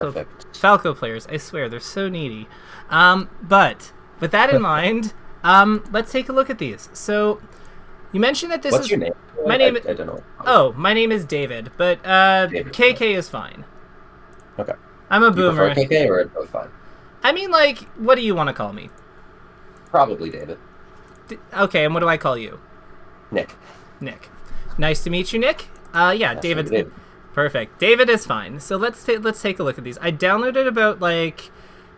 Perfect. Falco players, I swear, they're so needy. But with that in mind, let's take a look at these. So you mentioned that this What's is... your name? My name... I don't know. Oh, my name is David, but David. KK is fine. Okay. I'm a Do you boomer. prefer KK or both fine? I mean, like, what do you want to call me? Probably David. Okay, and what do I call you? Nick. Nick. Nice to meet you, Nick. Yeah, Nice David. to meet you. Perfect. David is fine. So let's take a look at these. I downloaded about like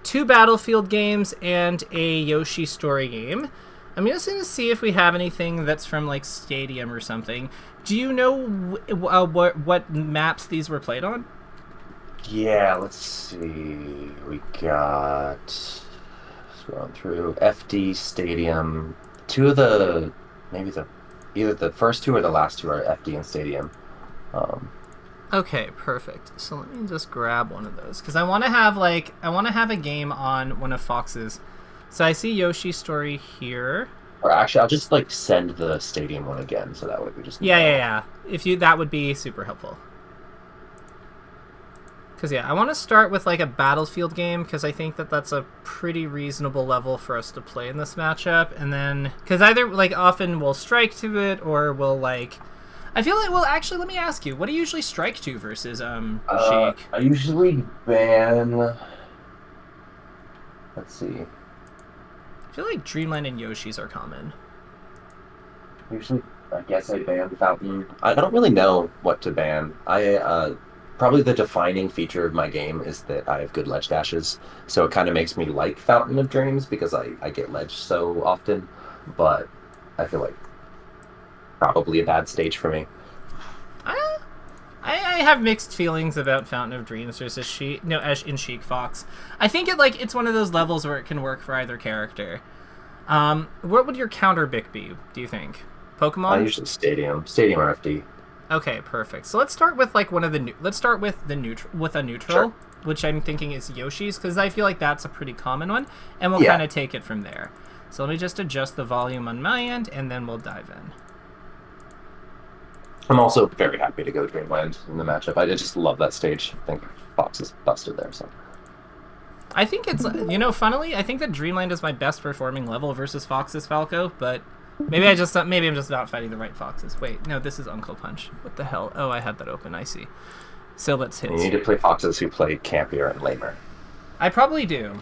2 Battlefield games and a Yoshi story game. I'm just gonna see if we have anything that's from like Stadium or something. Do you know what maps these were played on? Yeah, let's see. We got scrolling through FD Stadium. 2 of the either the first 2 or the last 2 are FD and Stadium. Okay, perfect. So let me just grab one of those because I want to have a game on one of Fox's. So I see Yoshi's story here. Or actually, I'll just like send the Stadium one again, so that way we just Yeah. That would be super helpful. Because yeah, I want to start with like a Battlefield game because I think that that's a pretty reasonable level for us to play in this matchup, and then because either like often we'll strike to it or we'll like. I feel like, well, actually, let me ask you, what do you usually strike to versus Sheik? I usually ban. Let's see. I feel like Dreamland and Yoshi's are common. Usually, I guess I ban Fountain. I don't really know what to ban. Probably the defining feature of my game is that I have good ledge dashes, so it kind of makes me like Fountain of Dreams because I get ledge so often, but I feel like probably a bad stage for me. I have mixed feelings about Fountain of Dreams versus Sheik. No, in Sheik Fox. I think it's one of those levels where it can work for either character. What would your counter pick be? Do you think Pokemon? Usually Stadium or FD. Okay, perfect. So let's start with like let's start with a neutral, Sure. which I'm thinking is Yoshi's because I feel like that's a pretty common one, and we'll kind of take it from there. So let me just adjust the volume on my end, and then we'll dive in. I'm also very happy to go Dreamland in the matchup. I just love that stage. I think Fox is busted there. So I think it's funnily, I think that Dreamland is my best performing level versus Fox's Falco, but maybe I'm just not fighting the right Foxes. Wait, no, this is Uncle Punch. What the hell? Oh, I had that open. I see. So let's hit. You need to play Foxes who play campier and lamer. I probably do.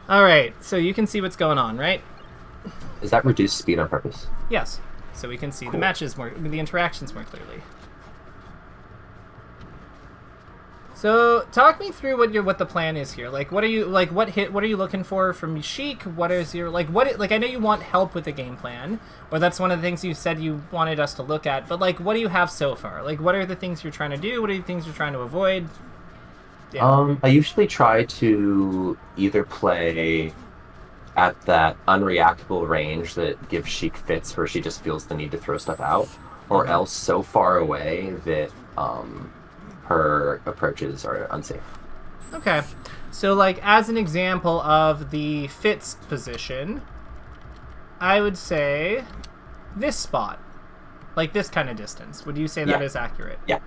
All right, so you can see what's going on, right? Is that reduced speed on purpose? Yes. So we can see the matches the interactions more clearly. So talk me through what the plan is here. Like, what are you looking for from Sheik? What is your I know you want help with the game plan, or that's one of the things you said you wanted us to look at. But like, what do you have so far? Like, what are the things you're trying to do? What are the things you're trying to avoid? Yeah. I usually try to either play at that unreactable range that gives Sheik fits where she just feels the need to throw stuff out, or else so far away that her approaches are unsafe. Okay. So, like, as an example of the fits position, I would say this spot. Like this kind of distance. Would you say that is accurate? Yeah.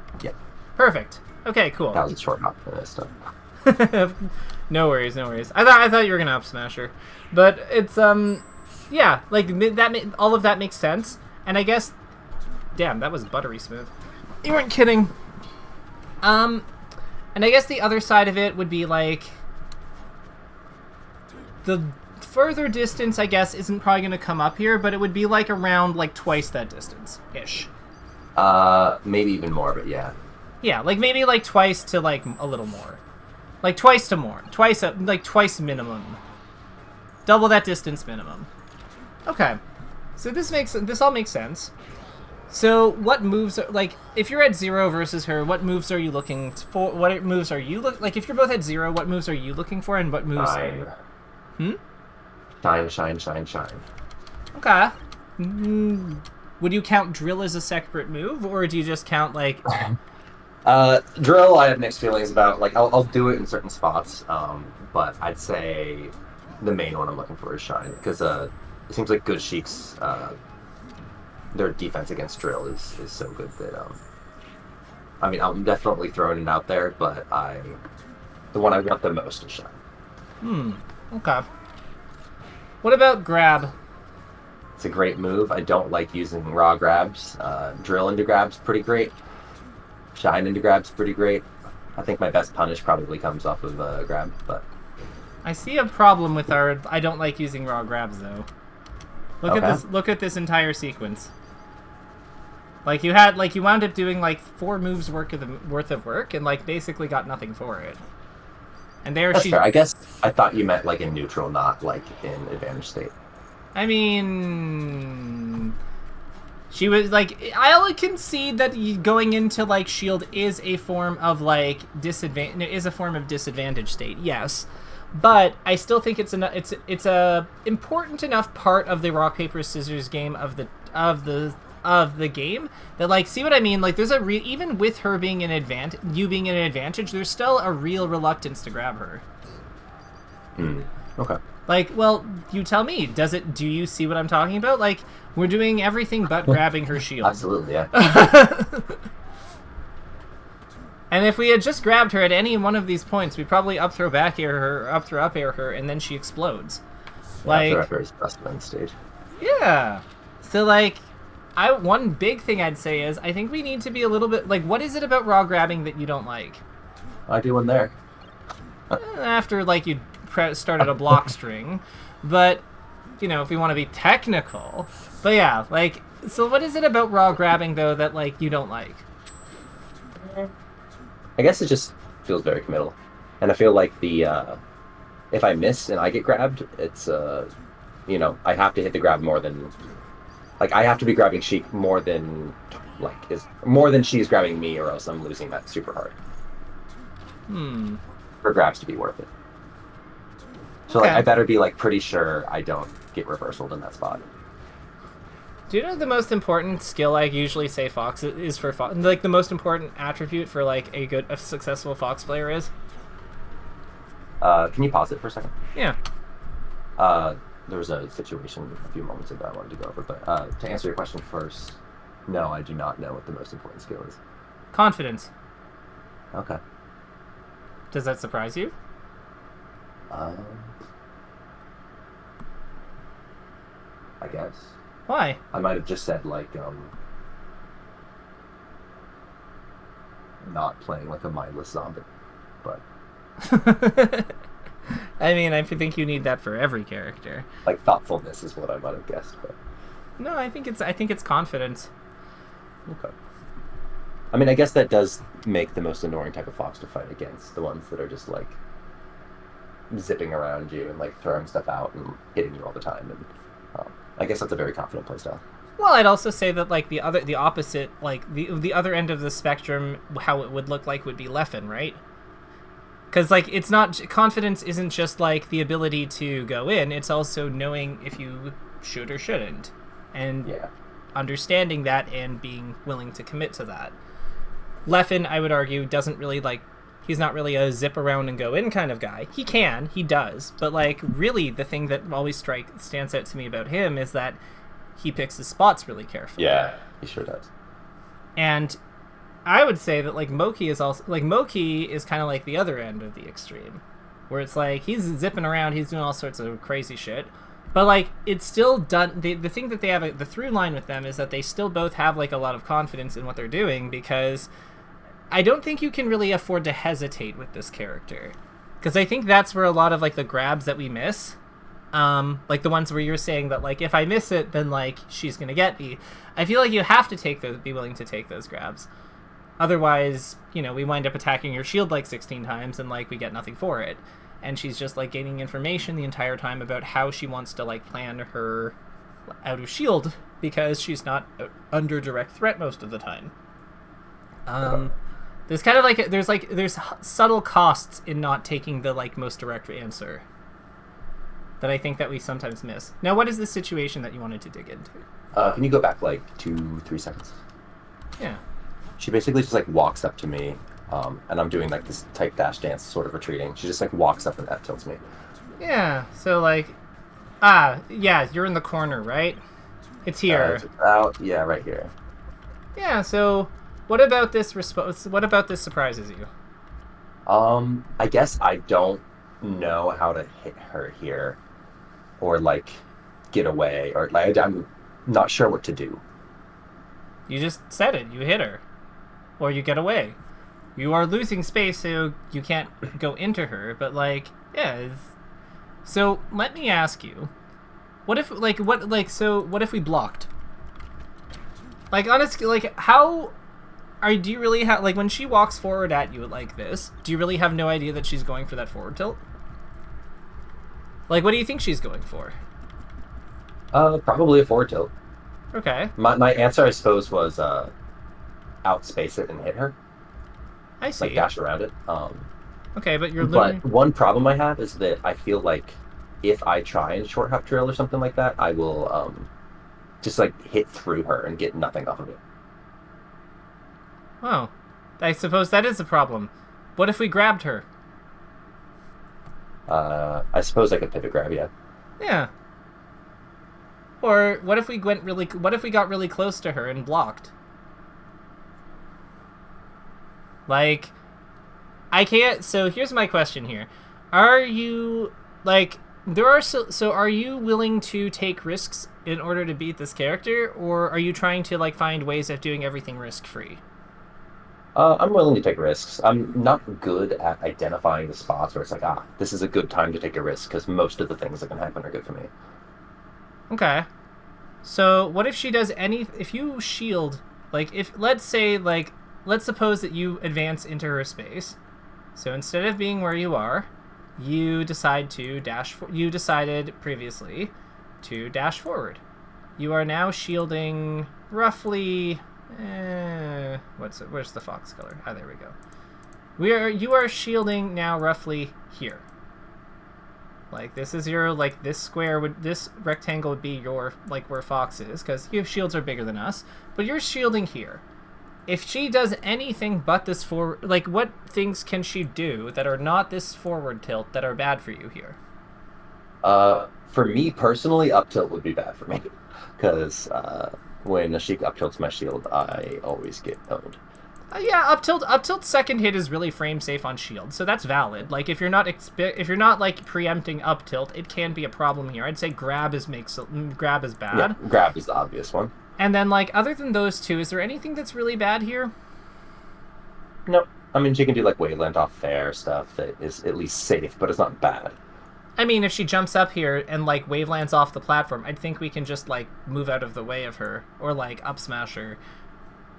Perfect. Okay, cool. That was a short hop for this stuff. No worries. I thought you were gonna up smash her, but it's yeah, like that. All of that makes sense, and I guess, damn, that was buttery smooth. You weren't kidding. And I guess the other side of it would be like the further distance. I guess isn't probably gonna come up here, but it would be like around like twice that distance ish. Maybe even more, but yeah. Yeah, like maybe like twice to like a little more. Like twice to more. Twice minimum. Double that distance minimum. Okay. So this all makes sense. So what moves like if you're at 0 versus her, what moves are you looking for? What moves are you like if you're both at 0, what moves are you looking for and what moves are Shine. Okay. Would you count drill as a separate move, or do you just count like drill I have mixed feelings about. Like I'll do it in certain spots, but I'd say the main one I'm looking for is shine because it seems like good Sheiks their defense against drill is so good that I mean, I'm definitely throwing it out there, but the one I want the most is Shine. Okay. What about grab? It's a great move. I don't like using raw grabs. Drill into grabs pretty great. Shine into grabs pretty great. I think my best punish probably comes off of grab, but I see a problem with our. I don't like using raw grabs though. Look at okay. this. Look at this entire sequence. Like you wound up doing like 4 moves worth of work, and like basically got nothing for it. And there That's she. fair. I guess I thought you meant like in neutral, not like in advantage state. I mean, she was like. I'll concede that going into like shield is a form of like disadvantage state. Yes. But I still think it's a important enough part of the rock paper scissors game of the game that like, see what I mean? Like there's even with her being an advantage, there's still a real reluctance to grab her. Okay. Like, well, you tell me. Do you see what I'm talking about? Like, we're doing everything but grabbing her shield. Absolutely, yeah. And if we had just grabbed her at any one of these points, we'd probably up throw up air her, and then she explodes. Like, yeah, is best on stage. Yeah. So like, one big thing I'd say is I think we need to be a little bit like, what is it about raw grabbing that you don't like? I do one there. After like you started a block string, but you know, if we want to be technical, but yeah, like, so what is it about raw grabbing though that like you don't like? I guess it just feels very committal, and I feel like if I miss and I get grabbed, it's I have to hit the grab more than like I have to be grabbing Sheik more than she's grabbing me, or else I'm losing that super hard. For grabs to be worth it. So like I better be like pretty sure I don't get reversaled in that spot. Do you know the most important skill I usually say Fox is for Fox? Like the most important attribute for like a successful Fox player is? Can you pause it for a second? Yeah. There was a situation a few moments ago I wanted to go over, but to answer your question first, no, I do not know what the most important skill is. Confidence. Okay. Does that surprise you? I guess. Why? I might have just said like not playing like a mindless zombie, but I mean, I think you need that for every character. like thoughtfulness is what I might have guessed, but no, I think it's confidence. okay. I mean, I guess that does make the most annoying type of Fox to fight against, the ones that are just like zipping around you and like throwing stuff out and hitting you all the time, and I guess that's a very confident playstyle. Well, I'd also say that like the opposite, like the other end of the spectrum, how it would look like would be Leffen, right? Because like it's not, confidence isn't just like the ability to go in; it's also knowing if you should or shouldn't, and understanding that and being willing to commit to that. Leffen, I would argue, doesn't really like. He's not really a zip around and go in kind of guy. He does, but like really, the thing that always stands out to me about him is that he picks his spots really carefully. Yeah, he sure does. And I would say that like Moki is kind of like the other end of the extreme, where it's like he's zipping around, he's doing all sorts of crazy shit, but like it's still done. The thing that they have the through line with them is that they still both have like a lot of confidence in what they're doing, because I don't think you can really afford to hesitate with this character, because I think that's where a lot of like the grabs that we miss, like the ones where you're saying that like if I miss it, then like she's gonna get me. I feel like you have to be willing to take those grabs. Otherwise, we wind up attacking your shield like 16 times and like we get nothing for it. And she's just like gaining information the entire time about how she wants to like plan her out of shield, because she's not under direct threat most of the time. There's kind of like there's subtle costs in not taking the like most direct answer that I think that we sometimes miss. Now, what is the situation that you wanted to dig into? Can you go back like 2-3 seconds? Yeah. She basically just like walks up to me, and I'm doing like this type dash dance, sort of retreating. She just like walks up and F tilts me. Yeah. So like, yeah, you're in the corner, right? It's here. Out. Yeah, right here. Yeah. So what about this response? What about this surprises you? I guess I don't know how to hit her here, or like get away, or like I'm not sure what to do. You just said it. You hit her, or you get away. You are losing space, so you can't go into her. But like, yeah. So let me ask you, what if what if we blocked? Like honestly, like how do you really have, like, when she walks forward at you like this, do you really have no idea that she's going for that forward tilt? Like, what do you think she's going for? Probably a forward tilt. Okay, My answer, I suppose, was outspace it and hit her, I like see. dash around it. Okay, but you're But literally... one problem I have is that I feel like if I try and short hop drill or something like that, I will just like hit through her and get nothing off of it. Oh, I suppose that is a problem. What if we grabbed her? I suppose I could pivot grab, yeah. Yeah. Or what if we what if we got really close to her and blocked? Like, I can't. So here's my question here: are you like there are so are you willing to take risks in order to beat this character, or are you trying to like find ways of doing everything risk free? I'm willing to take risks. I'm not good at identifying the spots where it's like, this is a good time to take a risk, because most of the things that can happen are good for me. Okay. So what if she does any? If you shield, like if let's say like let's suppose that you advance into her space. So instead of being where you are, you decide to dash. You decided previously to dash forward. You are now shielding roughly. Where's the fox color? Ah, there we go. You are shielding now roughly here. Like this is your this rectangle would be your like where fox is, because your shields are bigger than us, but you're shielding here. If she does anything but this forward, like what things can she do that are not this forward tilt that are bad for you here? For me personally, up tilt would be bad for me, because when a Sheik up tilts my shield, I always get owned. Yeah, up tilt second hit is really frame safe on shield, so that's valid. Like if you're not like preempting up tilt, it can be a problem here. I'd say grab is Yeah, bad. grab is the obvious one. And then like other than those two, is there anything that's really bad here? No, I mean she can do like waveland off fair stuff that is at least safe, but it's not bad. I mean, if she jumps up here and like wavelands off the platform, I think we can just like move out of the way of her or like up smash her.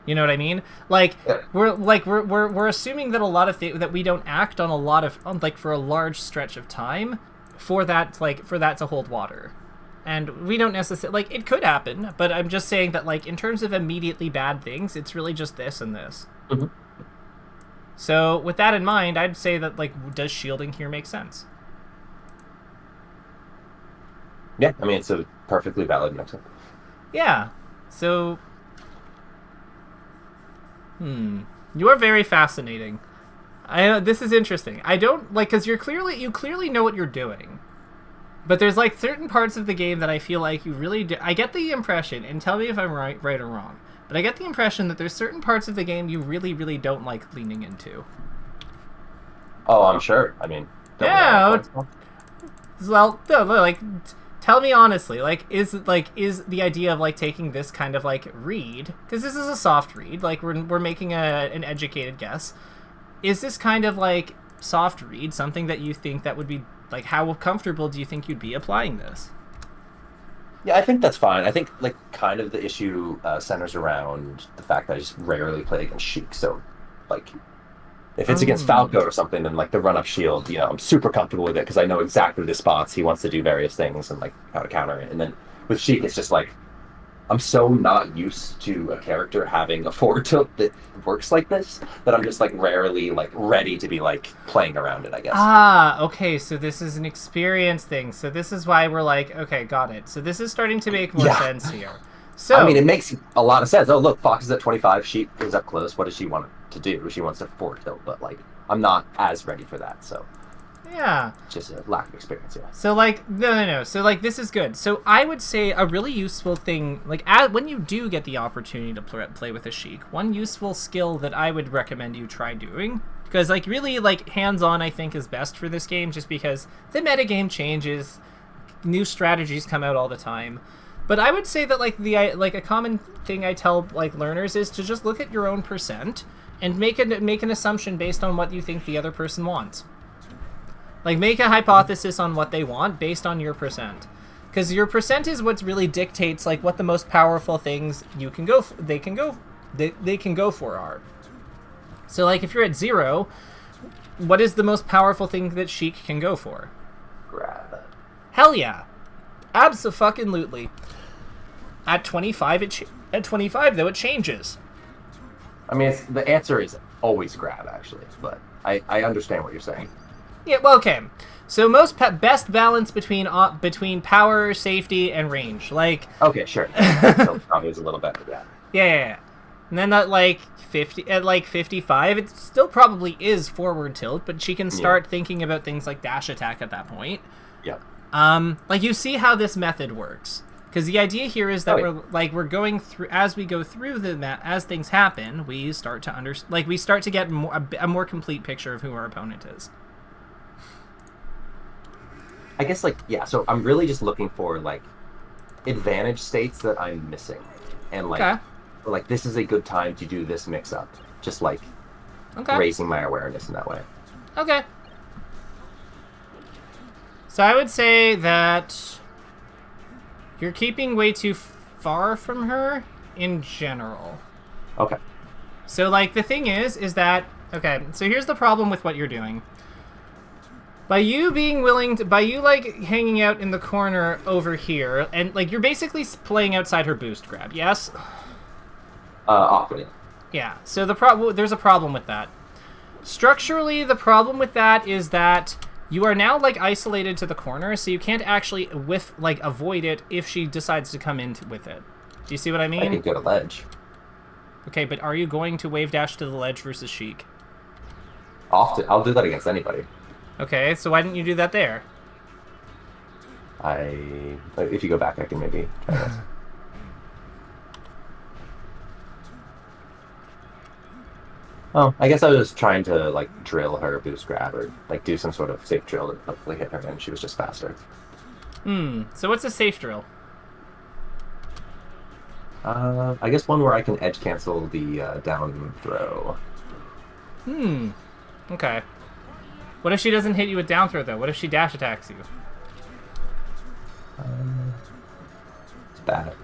You know what I mean? Like Yeah. we're assuming that a lot of that we don't act on a lot of like for a large stretch of time for that to hold water. And we don't necessarily like it could happen, but I'm just saying that like in terms of immediately bad things, it's really just this and this. Hmm. So with that in mind, I'd say that like does shielding here make sense? Yeah, I mean it's a perfectly valid mix-up. Yeah. So you are very fascinating. This is interesting. I don't like because you clearly know what you're doing. But there's like certain parts of the game that I feel like you really do. I get the impression, and tell me if I'm right or wrong, but I get the impression that there's certain parts of the game you really, really don't like leaning into. Oh, I'm sure. I mean, don't we all Yeah. have fun stuff? Well, no, like, tell me honestly, is the idea of like taking this kind of like read, because this is a soft read, like we're making an educated guess. Is this kind of like soft read something that you think that would be like, how comfortable do you think you'd be applying this? Yeah, I think that's fine. I think like kind of the issue centers around the fact that I just rarely play against Sheik. So, like, if it's against Falco or something, then like the run up shield, I'm super comfortable with it because I know exactly the spots he wants to do various things and like how to counter it. And then with Sheik, it's just like I'm so not used to a character having a forward tilt that works like this that I'm just like rarely like ready to be like playing around it, I guess. Ah, okay, so this is an experience thing. So this is why we're like, okay, got it. So this is starting to make more Yeah. sense here. So I mean, it makes a lot of sense. Oh, look, Fox is at 25. Sheik is up close. What does she want to do? She wants to forward tilt, but like I'm not as ready for that. So Yeah. Just a lack of experience, yeah. So, like, no. So, like, this is good. So, I would say a really useful thing, like, when you do get the opportunity to play with a Sheik, one useful skill that I would recommend you try doing, because, like, really, like, hands-on, I think, is best for this game, just because the metagame changes, new strategies come out all the time. But I would say that, like, a common thing I tell, like, learners is to just look at your own percent and make an assumption based on what you think the other person wants. Like, make a hypothesis on what they want based on your percent. Because your percent is what really dictates, like, what the most powerful things they can go for are. So, like, if you're at 0, what is the most powerful thing that Sheik can go for? Grab. Hell yeah. Abso-fucking-lutely. At 25, though, it changes. I mean, the answer is always grab, actually, but I understand what you're saying. Yeah, well, okay. So best balance between power, safety, and range. Like, okay, sure. So probably is a little better, yeah. Yeah. And then at 55, it still probably is forward tilt, but she can start thinking about things like dash attack at that point. Yeah. Like, you see how this method works. Because the idea here is that we're going through, as we go through as things happen, we start to get a more complete picture of who our opponent is. I guess, like, yeah, so I'm really just looking for, like, advantage states that I'm missing. And, like, this is a good time to do this mix-up. Just, like, raising my awareness in that way. Okay. So I would say that you're keeping way too far from her in general. Okay. So, like, the thing is that... Okay, so here's the problem with what you're doing. By you hanging out in the corner over here, and, like, you're basically playing outside her boost grab, yes? Awkward. Yeah, so there's a problem with that. Structurally, the problem with that is that you are now, like, isolated to the corner, so you can't actually avoid it if she decides to come in with it. Do you see what I mean? I can go to ledge. Okay, but are you going to wave dash to the ledge versus Sheik? Often. I'll do that against anybody. Okay, so why didn't you do that there? If you go back, I can maybe try this. Oh, I guess I was trying to, like, drill her boost grab or, like, do some sort of safe drill to hopefully hit her, and she was just faster. So what's a safe drill? I guess one where I can edge cancel the down throw. Okay. What if she doesn't hit you with down throw, though? What if she dash attacks you? It's bad.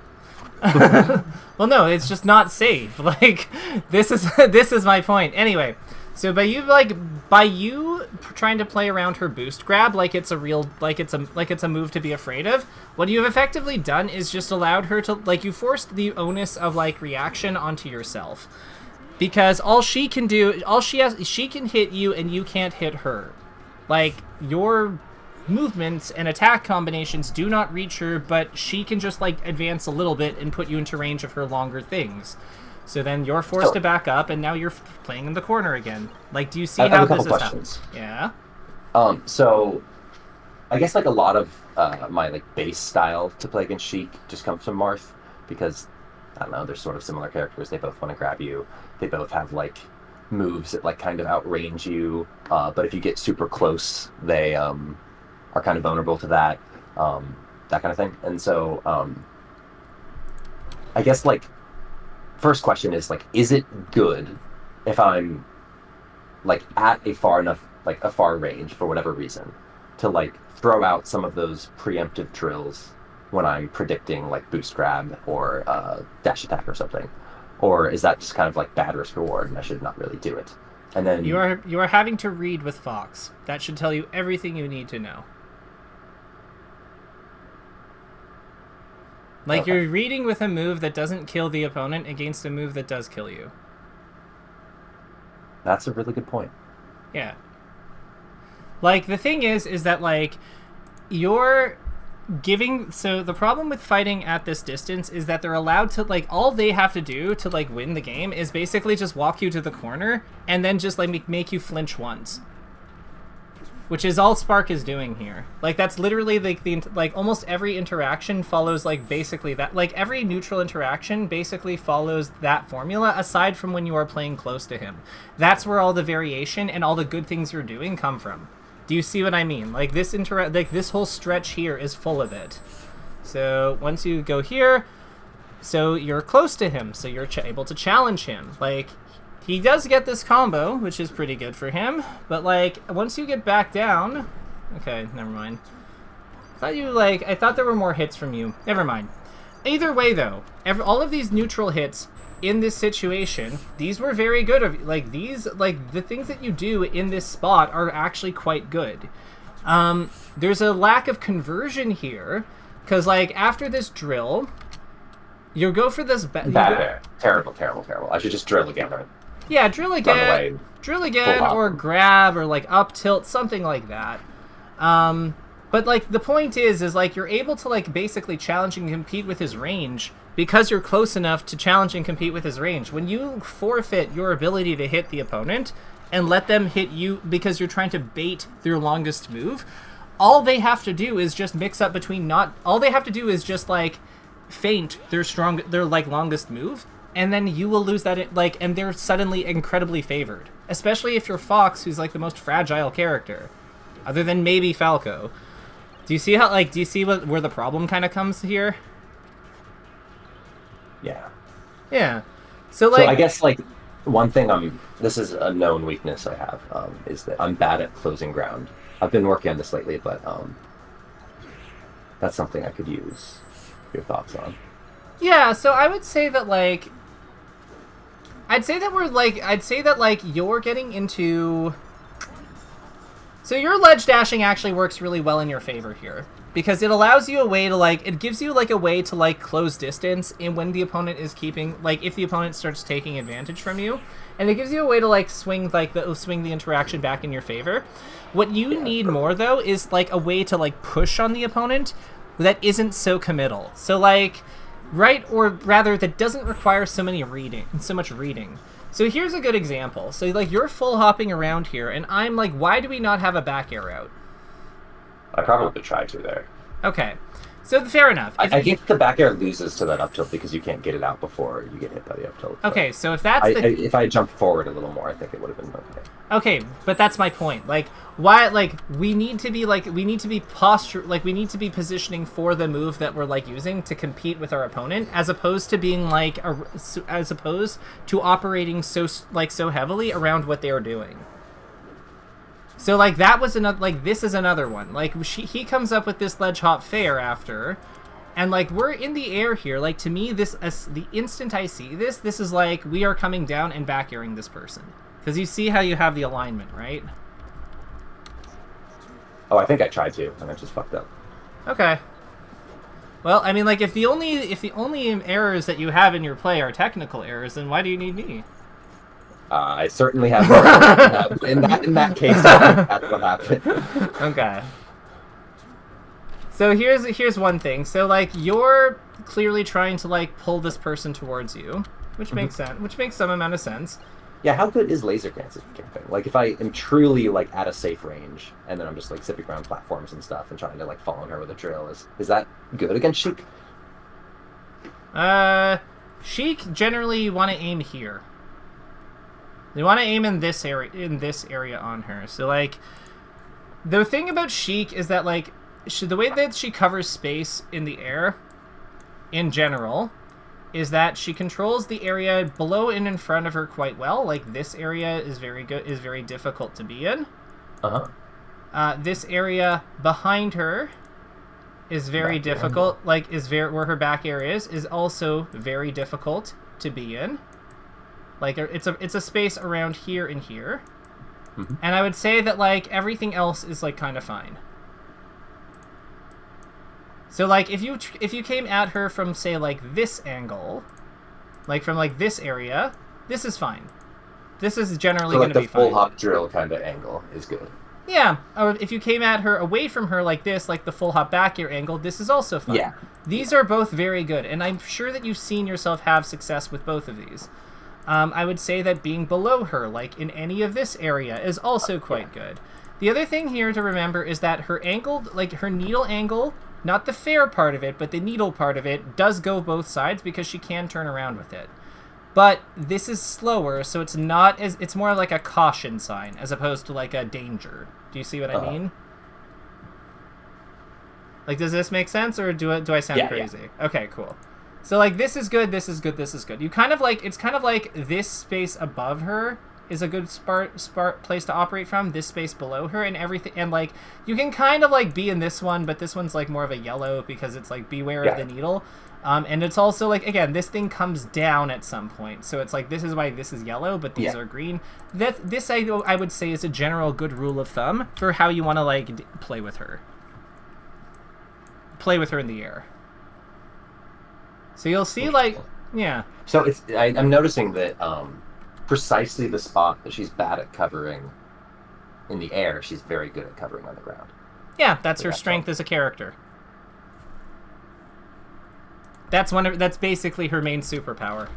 Well, no, it's just not safe. Like, this is my point. Anyway, so by you trying to play around her boost grab like it's a move to be afraid of, what you've effectively done is just allowed her to, like, you forced the onus of, like, reaction onto yourself. Because she can hit you and you can't hit her. Like, your movements and attack combinations do not reach her, but she can just, like, advance a little bit and put you into range of her longer things. So then you're forced to back up, and now you're playing in the corner again. Like, do you see how this is happening? Yeah? So, I guess, like, a lot of my, like, base style to play against Sheik just comes from Marth, because, I don't know, they're sort of similar characters. They both want to grab you. They both have, like, moves that, like, kind of outrange you, but if you get super close, they are kind of vulnerable to that kind of thing. And so, I guess, like, first question is, like, is it good if I'm, like, at a far range for whatever reason to, like, throw out some of those preemptive drills when I'm predicting, like, boost grab or dash attack or something? Or is that just kind of, like, bad risk reward and I should not really do it? And then you are having to read with Fox. That should tell you everything you need to know. Like, okay. You're reading with a move that doesn't kill the opponent against a move that does kill you. That's a really good point. Yeah. Like, the thing is that, like, you're giving... So, the problem with fighting at this distance is that they're allowed to, like, all they have to do to, like, win the game is basically just walk you to the corner and then just, like, make you flinch once. which is all Spark is doing here. Like, that's literally like almost every interaction follows like basically that. Like, every neutral interaction basically follows that formula, aside from when you are playing close to him. That's where all the variation and all the good things you're doing come from. Do you see what I mean? Like, this whole stretch here is full of it. So once you go here, so you're close to him, so you're able to challenge him. Like, he does get this combo, which is pretty good for him, but, like, once you get back down... Okay, never mind. I thought there were more hits from you. Never mind. Either way, though, all of these neutral hits in this situation, these were very good. Like, the things that you do in this spot are actually quite good. There's a lack of conversion here, because, like, after this drill, you'll go for this... Bad there. Terrible, terrible, terrible. I should just drill again, right? Yeah, drill again, or grab, or like up tilt, something like that. But like the point is like you're able to like basically challenge and compete with his range because you're close enough to challenge and compete with his range. When you forfeit your ability to hit the opponent and let them hit you because you're trying to bait their longest move, all they have to do is just mix up between all they have to do is just like feint their like longest move. And then you will lose that, and they're suddenly incredibly favored. Especially if you're Fox, who's, like, the most fragile character. Other than maybe Falco. Do you see where the problem kind of comes here? Yeah. Yeah. So I guess, like, one thing this is a known weakness I have, is that I'm bad at closing ground. I've been working on this lately, but, that's something I could use your thoughts on. Yeah, so I would say that, like... I'd say that you're getting into... So your ledge dashing actually works really well in your favor here. Because it allows you a way to, like... It gives you, like, a way to, like, close distance in when the opponent is keeping... Like, if the opponent starts taking advantage from you. And it gives you a way to, like, swing the interaction back in your favor. What you need more, though, is, like, a way to, like, push on the opponent that isn't so committal. So, like... Right, or rather, that doesn't require so much reading. So here's a good example. So, like, you're full hopping around here, and I'm like, why do we not have a back air out? I probably tried to there. Okay. So, fair enough. I think the back air loses to that up tilt because you can't get it out before you get hit by the up tilt. Okay, so if that's if I jumped forward a little more, I think it would have been okay. Okay, but that's my point. Like, why? Like, we need to be positioning for the move that we're like using to compete with our opponent, as opposed to being like, as opposed to operating so heavily around what they are doing. So like that was another. Like this is another one. Like he comes up with this ledge hop fair after, and like we're in the air here. Like to me, the instant I see this is like we are coming down and back airing this person. Because you see how you have the alignment, right? Oh, I think I tried to, and I just fucked up. Okay. Well, I mean, like, if the only errors that you have in your play are technical errors, then why do you need me? I certainly have more. in that case, that's what happened. Okay. So here's one thing. So like you're clearly trying to like pull this person towards you, which makes sense. Which makes some amount of sense. Yeah, how good is laser camping? Like, if I am truly, like, at a safe range, and then I'm just, like, zipping around platforms and stuff and trying to, like, follow her with a drill, is that good against Sheik? Sheik, generally, you want to aim here. You want to aim in this area on her. So, like, the thing about Sheik is that, like, the way that she covers space in the air, in general... is that she controls the area below and in front of her quite well. Like, this area is very difficult to be in. This area behind her is very difficult. Like, where her back air is also very difficult to be in. Like, it's a space around here and here. And I would say that, like, everything else is, like, kind of fine. So, like, if you came at her from, say, like, this angle, like, from, like, this area, this is fine. This is generally going to be fine. The full hop drill kind of angle is good. Yeah, or if you came at her away from her like this, like the full hop back air angle, this is also fine. Yeah. These are both very good, and I'm sure that you've seen yourself have success with both of these. I would say that being below her, like in any of this area, is also quite good. The other thing here to remember is that her angle, like her needle angle, not the fair part of it, but the needle part of it, does go both sides because she can turn around with it. But this is slower, so it's not as, it's more like a caution sign as opposed to like a danger. Do you see what I mean? Like, does this make sense, or do I sound crazy? Yeah. Okay, cool. So like, this is good, this is good, this is good. You kind of like, it's kind of like this space above her is a good place to operate from, this space below her, and everything, and like, you can kind of like be in this one, but this one's like more of a yellow because it's like beware of the needle. And it's also like, again, this thing comes down at some point, so it's like, this is why this is yellow, but these are green. This I would say is a general good rule of thumb for how you want to like play with her. Play with her in the air. So you'll see, like, yeah. So it's I'm noticing that precisely the spot that she's bad at covering in the air, she's very good at covering on the ground. Yeah, that's her strength as a character. That's basically her main superpower.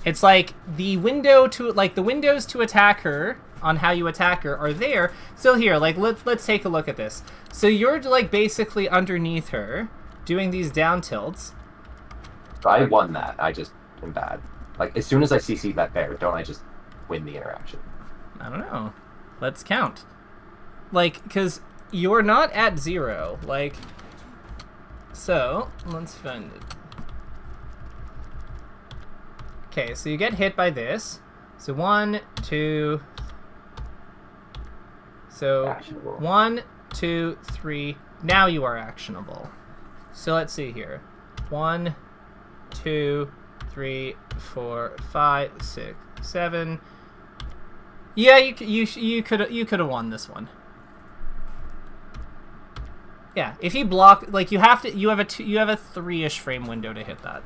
It's like the windows to attack her on how you attack her are there. So here, like, let's take a look at this. So you're like basically underneath her, doing these down tilts. I won that. I just am bad. Like, as soon as I CC that bear, don't I just win the interaction? I don't know. Let's count. Like, because you're not at 0. Like, so let's find it. Okay, so you get hit by this. So 1, 2. So actionable. 1, 2, 3. Now you are actionable. So let's see here. 1, 2, 3, 4, 5, 6, 7. Yeah, you could have won this one. Yeah, if you block, like, you have a 3-ish frame window to hit that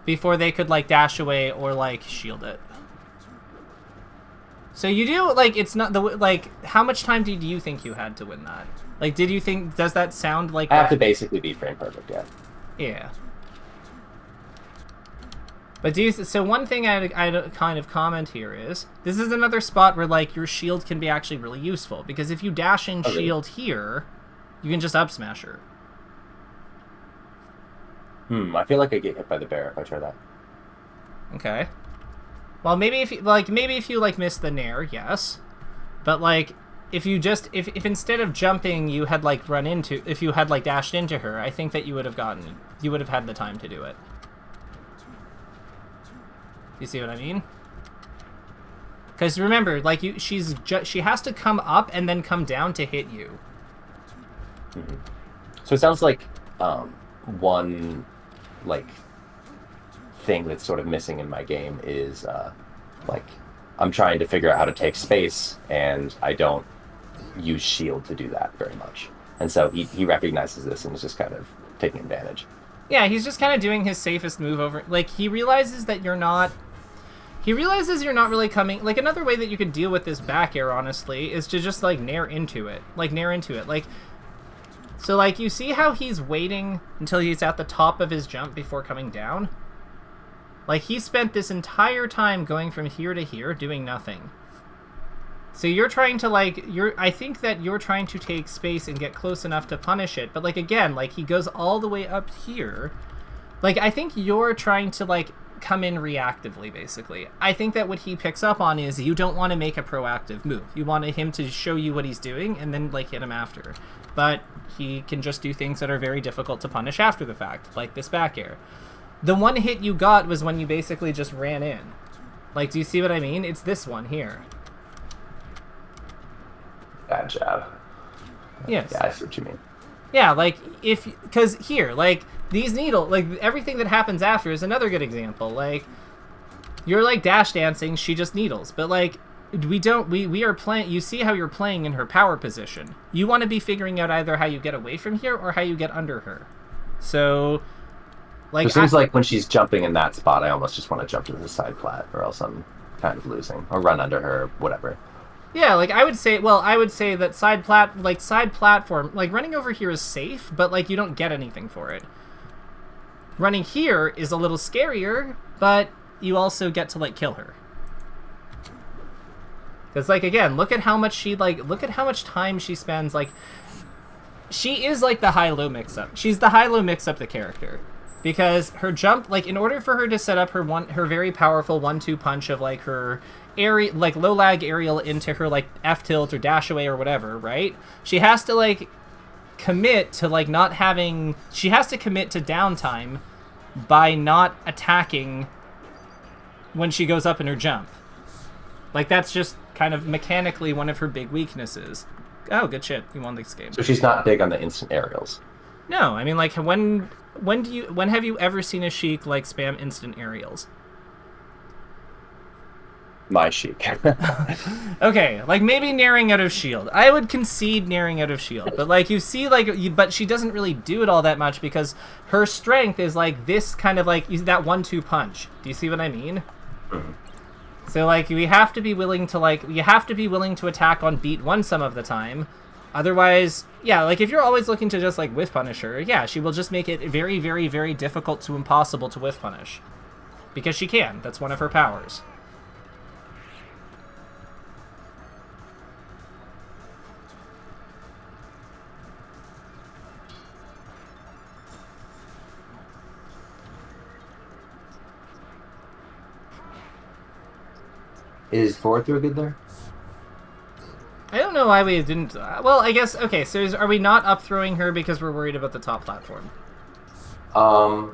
before they could like dash away or like shield it. So you do, like, it's not the, like, how much time did you think you had to win that? Like, did you think, does that sound like... I have to basically be frame perfect, yeah. Yeah. But so one thing I'd kind of comment here is, this is another spot where, like, your shield can be actually really useful. Because if you dash in shield here, you can just up smash her. I feel like I get hit by the bear if I try that. Okay. Well, maybe if you miss the nair, yes. But like, if you just if instead of jumping you had like if you had like dashed into her, I think that you would have had the time to do it. You see what I mean? Because remember, like, she has to come up and then come down to hit you. So it sounds like one like thing that's sort of missing in my game is like, I'm trying to figure out how to take space, and I don't use shield to do that very much. And so he recognizes this and is just kind of taking advantage. Yeah, he's just kind of doing his safest move over. Like, he realizes you're not really coming. Like, another way that you could deal with this back air, honestly, is to just like nair into it. Like, so like, you see how he's waiting until he's at the top of his jump before coming down? Like, he spent this entire time going from here to here doing nothing. So you're trying to, like, I think that you're trying to take space and get close enough to punish it. But, like, again, like, he goes all the way up here. Like, I think you're trying to, like, come in reactively, basically. I think that what he picks up on is you don't want to make a proactive move. You want him to show you what he's doing and then, like, hit him after. But he can just do things that are very difficult to punish after the fact, like this back air. The one hit you got was when you basically just ran in. Like, do you see what I mean? It's this one here. Bad jab. Yes. Yeah, I see what you mean. Yeah, like, because here, like, these like, everything that happens after is another good example. Like, you're, like, dash dancing, she just needles. But, like, we are playing, you see how you're playing in her power position. You want to be figuring out either how you get away from here or how you get under her. So... like, it seems like when she's jumping in that spot, I almost just want to jump to the side plat, or else I'm kind of losing, or run under her, whatever. Yeah, like, I would say that side platform, like, running over here is safe, but, like, you don't get anything for it. Running here is a little scarier, but you also get to, like, kill her. Because, like, again, look at how much look at how much time she spends, like, she is, like, the high-low mix-up. She's the high-low mix-up the character. Because her jump, like, in order for her to set up her very powerful 1-2 punch of, like, her low lag aerial into her, like, F tilt or dash away or whatever, right? She has to, like, commit to, like, not having... She has to commit to downtime by not attacking when she goes up in her jump. Like, that's just kind of mechanically one of her big weaknesses. Oh, good shit. You won this game. So she's not big on the instant aerials. No, I mean, like, when have you ever seen a Sheik, like, spam instant aerials? My Sheik. Okay, like, maybe Naring out of shield. I would concede Naring out of shield. But, like, you see, like, but she doesn't really do it all that much because her strength is, like, this kind of, like, that 1-2 punch. Do you see what I mean? Mm-hmm. So, like, we have to be willing to, like, you have to be willing to attack on beat 1 some of the time. Otherwise, yeah, like, if you're always looking to just, like, whiff punish her, yeah, she will just make it very, very, very difficult to impossible to whiff punish. Because she can. That's one of her powers. Is forward throw good there? I don't know why we didn't... well, I guess... Okay, so are we not up throwing her because we're worried about the top platform? I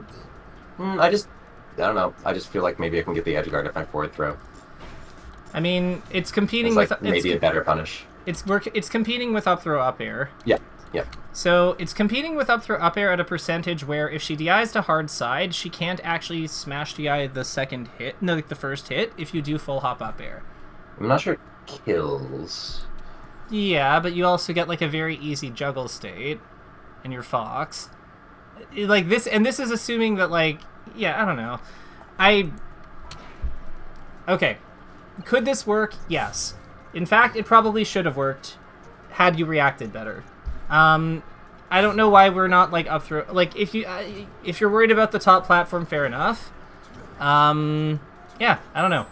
don't know. I just feel like maybe I can get the edge guard if I forward throw. I mean, it's competing It's like with... maybe a better punish. It's competing with up throw up air. Yeah, yeah. So it's competing with up throw up air at a percentage where if she DIs to hard side, she can't actually smash DI the second hit, no, like the first hit, if you do full hop up air. I'm not sure it kills. Yeah, but you also get like a very easy juggle state in your Fox. Like this, and this is assuming that like, yeah, I don't know. Okay. Could this work? Yes. In fact, it probably should have worked had you reacted better. I don't know why we're not like up through. Like if you're worried about the top platform, fair enough. Yeah, I don't know.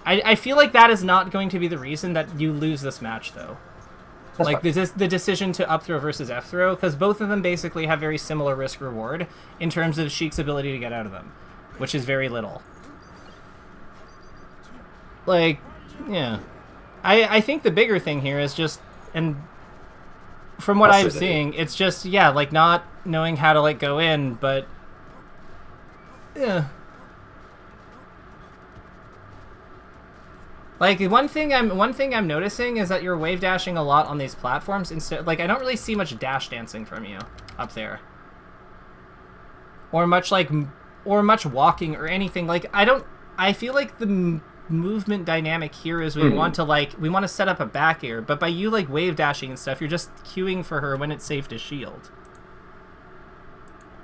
I feel like that is not going to be the reason that you lose this match, though. That's like fine. the decision to up throw versus F throw, because both of them basically have very similar risk reward in terms of Sheik's ability to get out of them, which is very little. Like, yeah, I think the bigger thing here is just, and from what I'm seeing, it's just, yeah, like not knowing how to like go in, but yeah. Like one thing I'm noticing is that you're wave dashing a lot on these platforms instead. Like I don't really see much dash dancing from you up there, or much walking or anything. Like I feel like the movement dynamic here is we want to set up a back air, but by you like wave dashing and stuff, you're just queuing for her when it's safe to shield.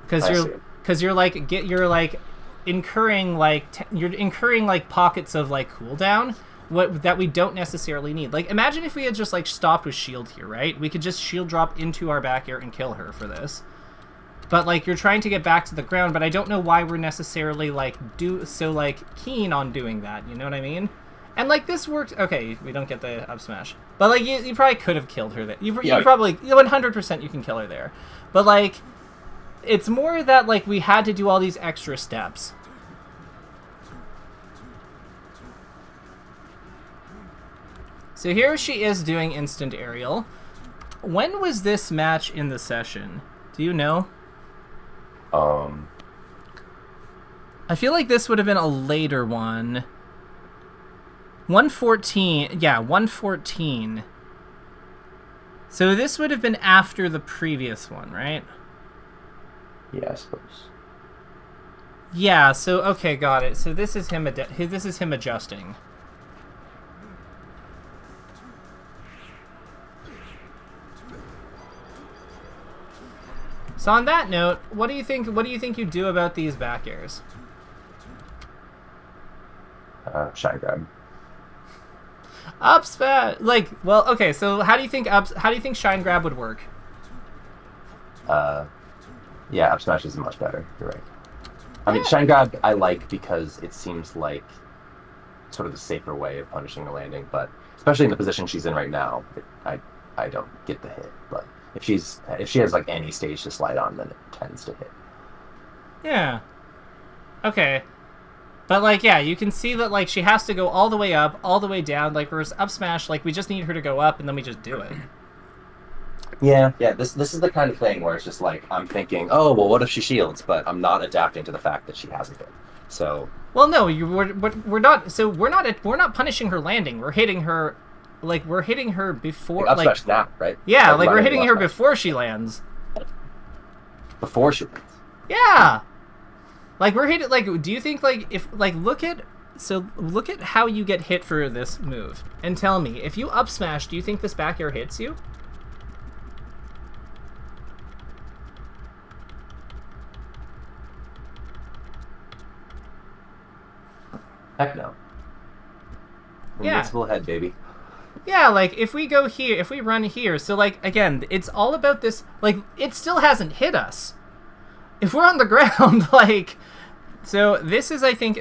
Because you're incurring like pockets of like cooldown that we don't necessarily need. Like imagine if we had just like stopped with shield here, right? We could just shield drop into our back air and kill her for this. But like you're trying to get back to the ground, but I don't know why we're necessarily like keen on doing that, you know what I mean? And like this worked. Okay, we don't get the up smash. But like you probably could have killed her there. You probably 100% you can kill her there. But like it's more that like we had to do all these extra steps. So here she is doing instant aerial. When was this match in the session? Do you know? I feel like this would have been a later one. 114. Yeah, 114. So this would have been after the previous one, right? Yeah, I suppose. Yeah, so okay, got it. So this is him adjusting. So on that note, what do you think you do about these back airs? Shine grab. Up smash, like, well, okay. So how do you think shine grab would work? Yeah, up smash is much better. You're right. I mean, shine grab I like because it seems like sort of the safer way of punishing a landing. But especially in the position she's in right now, I don't get the hit. But if she has like any stage to slide on, then it tends to hit. Yeah. Okay. But, like, yeah, you can see that, like, she has to go all the way up, all the way down. Like, whereas up smash, like, we just need her to go up, and then we just do it. Yeah. This is the kind of thing where it's just like I'm thinking, oh well, what if she shields? But I'm not adapting to the fact that she hasn't been. So Well, no, we're not. So we're not punishing her landing. We're hitting her, like, we're hitting her before, up like, smash now, right? yeah, like, we're landing hitting up her smash. before she lands. Before she lands. Yeah. Like, we're hitting, like, do you think, like, if, like, look at how you get hit for this move, and tell me, if you up smash, do you think this back air hits you? Heck no. Yeah. Invincible head, baby. Yeah, like, if we go here, if we run here, so, like, again, it's all about this, like, it still hasn't hit us. If we're on the ground, like, so this is, I think,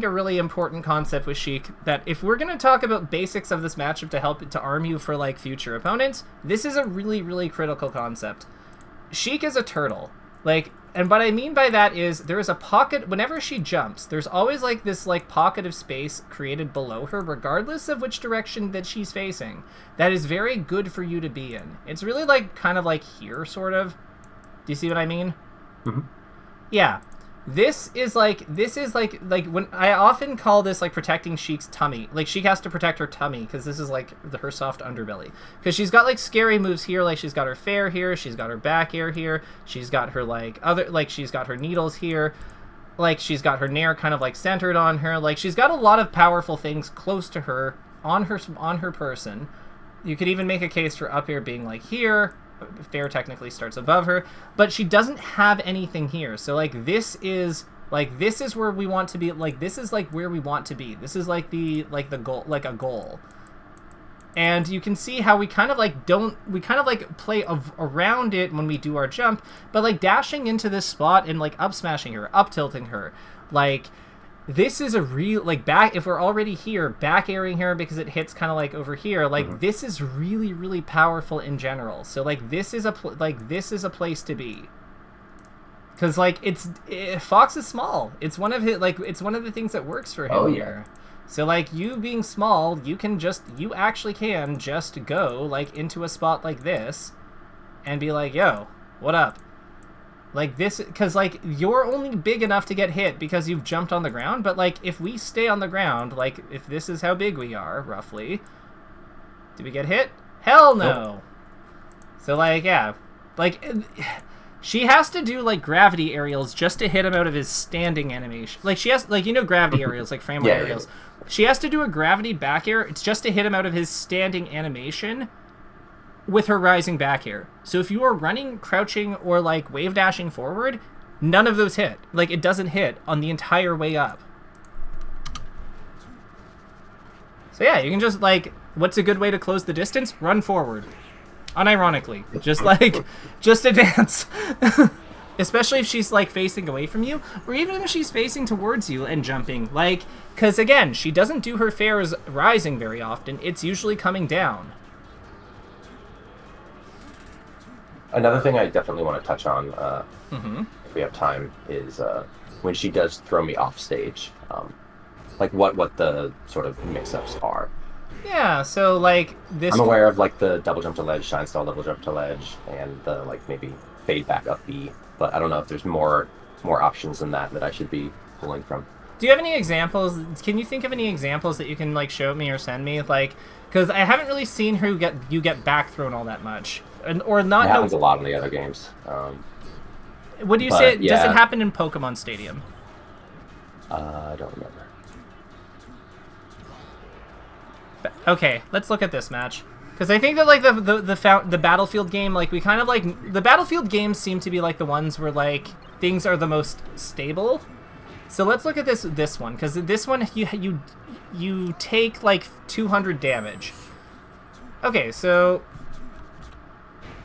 a really important concept with Sheik, that if we're going to talk about basics of this matchup to help to arm you for, like, future opponents, this is a really, really critical concept. Sheik is a turtle. Like, and what I mean by that is there is a pocket, whenever she jumps, there's always, like, this, like, pocket of space created below her, regardless of which direction that she's facing. That is very good for you to be in. It's really, like, kind of like here, sort of. Do you see what I mean? Mm-hmm. Yeah. This is like when I often call this, like, protecting Sheik's tummy. Like, Sheik has to protect her tummy because this is, like, her soft underbelly. Because she's got, like, scary moves here. Like, she's got her fair here. She's got her back air here. She's got her, like, she's got her needles here. Like, she's got her nair kind of, like, centered on her. Like, she's got a lot of powerful things close to her on her person. You could even make a case for up air being, like, here. Fair technically starts above her, but she doesn't have anything here. So, like, this is where we want to be. Like, this is, like, where we want to be. This is, like, the goal, like a goal. And you can see how we kind of, like, play around it when we do our jump, but, like, dashing into this spot and, like, up smashing her, up tilting her, like, this is a real, like, back, if we're already here, back airing her because it hits kind of, like, over here, like, this is really, really powerful in general. So, like, this is a place to be. Because, like, Fox is small. It's one of the things that works for him. Oh, yeah. Here. So, like, you being small, you actually can just go, like, into a spot like this and be like, yo, what up? Like, this, because, like, you're only big enough to get hit because you've jumped on the ground, but, like, if we stay on the ground, like, if this is how big we are, roughly, do we get hit? Hell no! Nope. So, like, yeah. Like, she has to do, like, gravity aerials just to hit him out of his standing animation. Like, she has, like, you know gravity aerials, like frame aerials. Yeah. She has to do a gravity back air, it's just to hit him out of his standing animation with her rising back air. So if you are running, crouching, or, like, wave dashing forward, none of those hit. Like, it doesn't hit on the entire way up. So yeah, you can just, like, what's a good way to close the distance? Run forward. Unironically. Just, like, just advance. Especially if she's, like, facing away from you, or even if she's facing towards you and jumping. Like, because, again, she doesn't do her fairs rising very often. It's usually coming down. Another thing I definitely want to touch on, if we have time, is when she does throw me off stage, like what the sort of mix-ups are. Yeah, so, like, this... I'm aware of, like, the double jump to ledge, shine stall double jump to ledge, and the, like, maybe fade back up B, but I don't know if there's more options than that I should be pulling from. Do you have any examples? Can you think of any examples that you can, like, show me or send me? Like, because I haven't really seen her get back thrown all that much. Or not. It happens a lot in the other games. What do you say? Yeah. Does it happen in Pokemon Stadium? I don't remember. Okay, let's look at this match. Because I think that, like, the Battlefield game, like, we kind of, like, the Battlefield games seem to be, like, the ones where, like, things are the most stable. So let's look at this one, because this one you take, like, 200 damage. Okay, so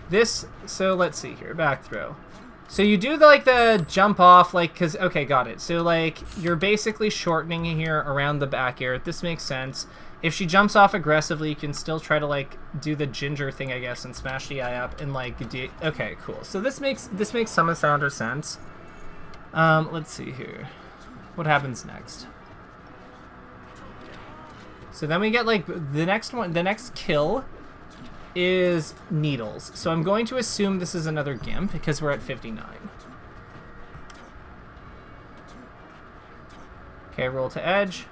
let's see here, back throw. So you do the jump off, because, okay, got it. So, you're basically shortening here around the back air. This makes sense. If she jumps off aggressively, you can still try to, do the ginger thing, I guess, and smash the eye up and, okay, cool. So this makes some sound of sense. Let's see here. What happens next? So then we get, the next kill is needles. So I'm going to assume this is another gimp because we're at 59. Okay, roll to edge.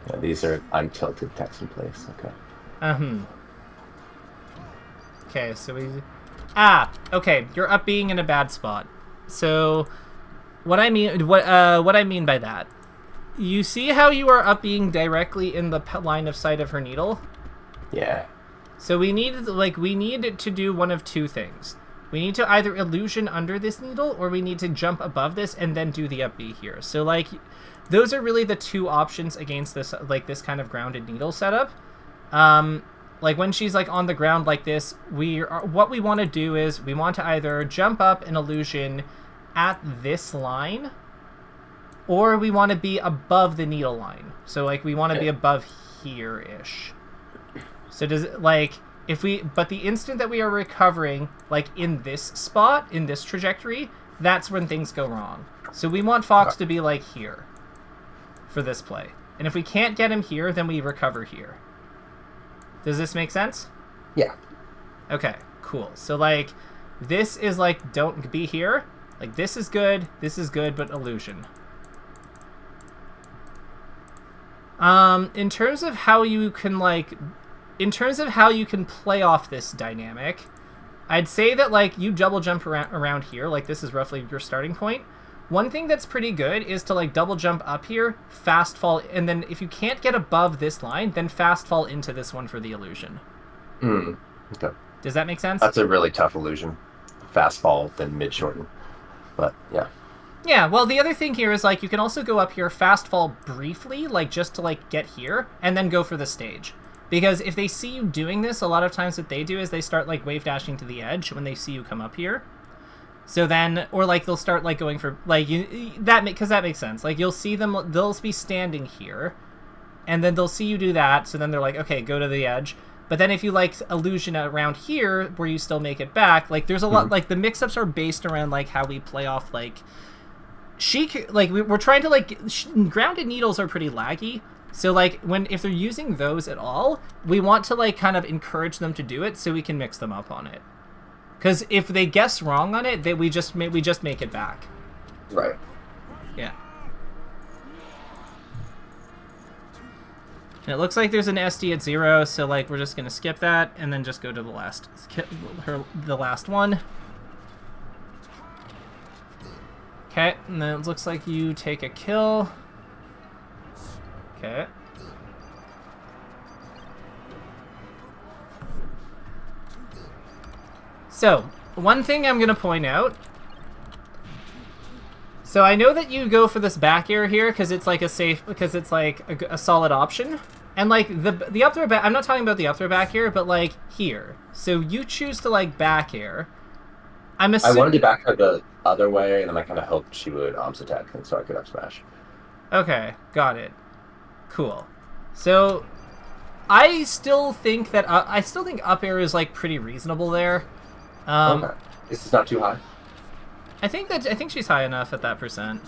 Yeah, these are untilted text in place. Okay. Okay, so we... okay, you're up being in a bad spot. So what I mean by that, you see how you are up being directly in the line of sight of her needle? Yeah. So we need to do one of two things. We need to either illusion under this needle, or we need to jump above this and then do the up B here. So those are really the two options against this this kind of grounded needle setup. When she's on the ground like this, what we want to do is we want to either jump up and illusion at this line, or we want to be above the needle line. So we want to be above here-ish. So does it but the instant that we are recovering in this spot, in this trajectory, that's when things go wrong. So we want Fox to be here for this play. And if we can't get him here, then we recover here. Does this make sense? Yeah. Okay, cool. So this is don't be here. This is good, but illusion. In terms of how you can play off this dynamic, I'd say that you double jump around here, this is roughly your starting point. One thing that's pretty good is to double jump up here, fast fall, and then if you can't get above this line, then fast fall into this one for the illusion. Okay. Does that make sense? That's a really tough illusion. Fast fall, then mid shorten. But yeah. Yeah, well, the other thing here is you can also go up here, fast fall briefly, just to get here, and then go for the stage. Because if they see you doing this, a lot of times what they do is they start wave dashing to the edge when they see you come up here. So then, or they'll start going for because that makes sense. You'll see them, they'll be standing here, and then they'll see you do that. So then they're okay, go to the edge. But then if you illusion around here where you still make it back, there's a lot the mix-ups are based around how we play off Sheik. We're trying to grounded needles are pretty laggy. So if they're using those at all, we want to kind of encourage them to do it so we can mix them up on it. Because if they guess wrong on it, we just make it back. Right. Yeah. And it looks like there's an SD at 0, so we're just gonna skip that and then just go to the last one. Okay, and then it looks like you take a kill. Okay. So, one thing I'm going to point out. So I know that you go for this back air here because it's because it's a solid option. And the up throw back, I'm not talking about the up throw back air, but here. So you choose to back air. I wanted to back her the other way, and then I kind of hoped she would arms attack, and so I could up smash. Okay, got it. Cool. So I still think that up air is pretty reasonable there. Okay. This is not too high. I think she's high enough at that %.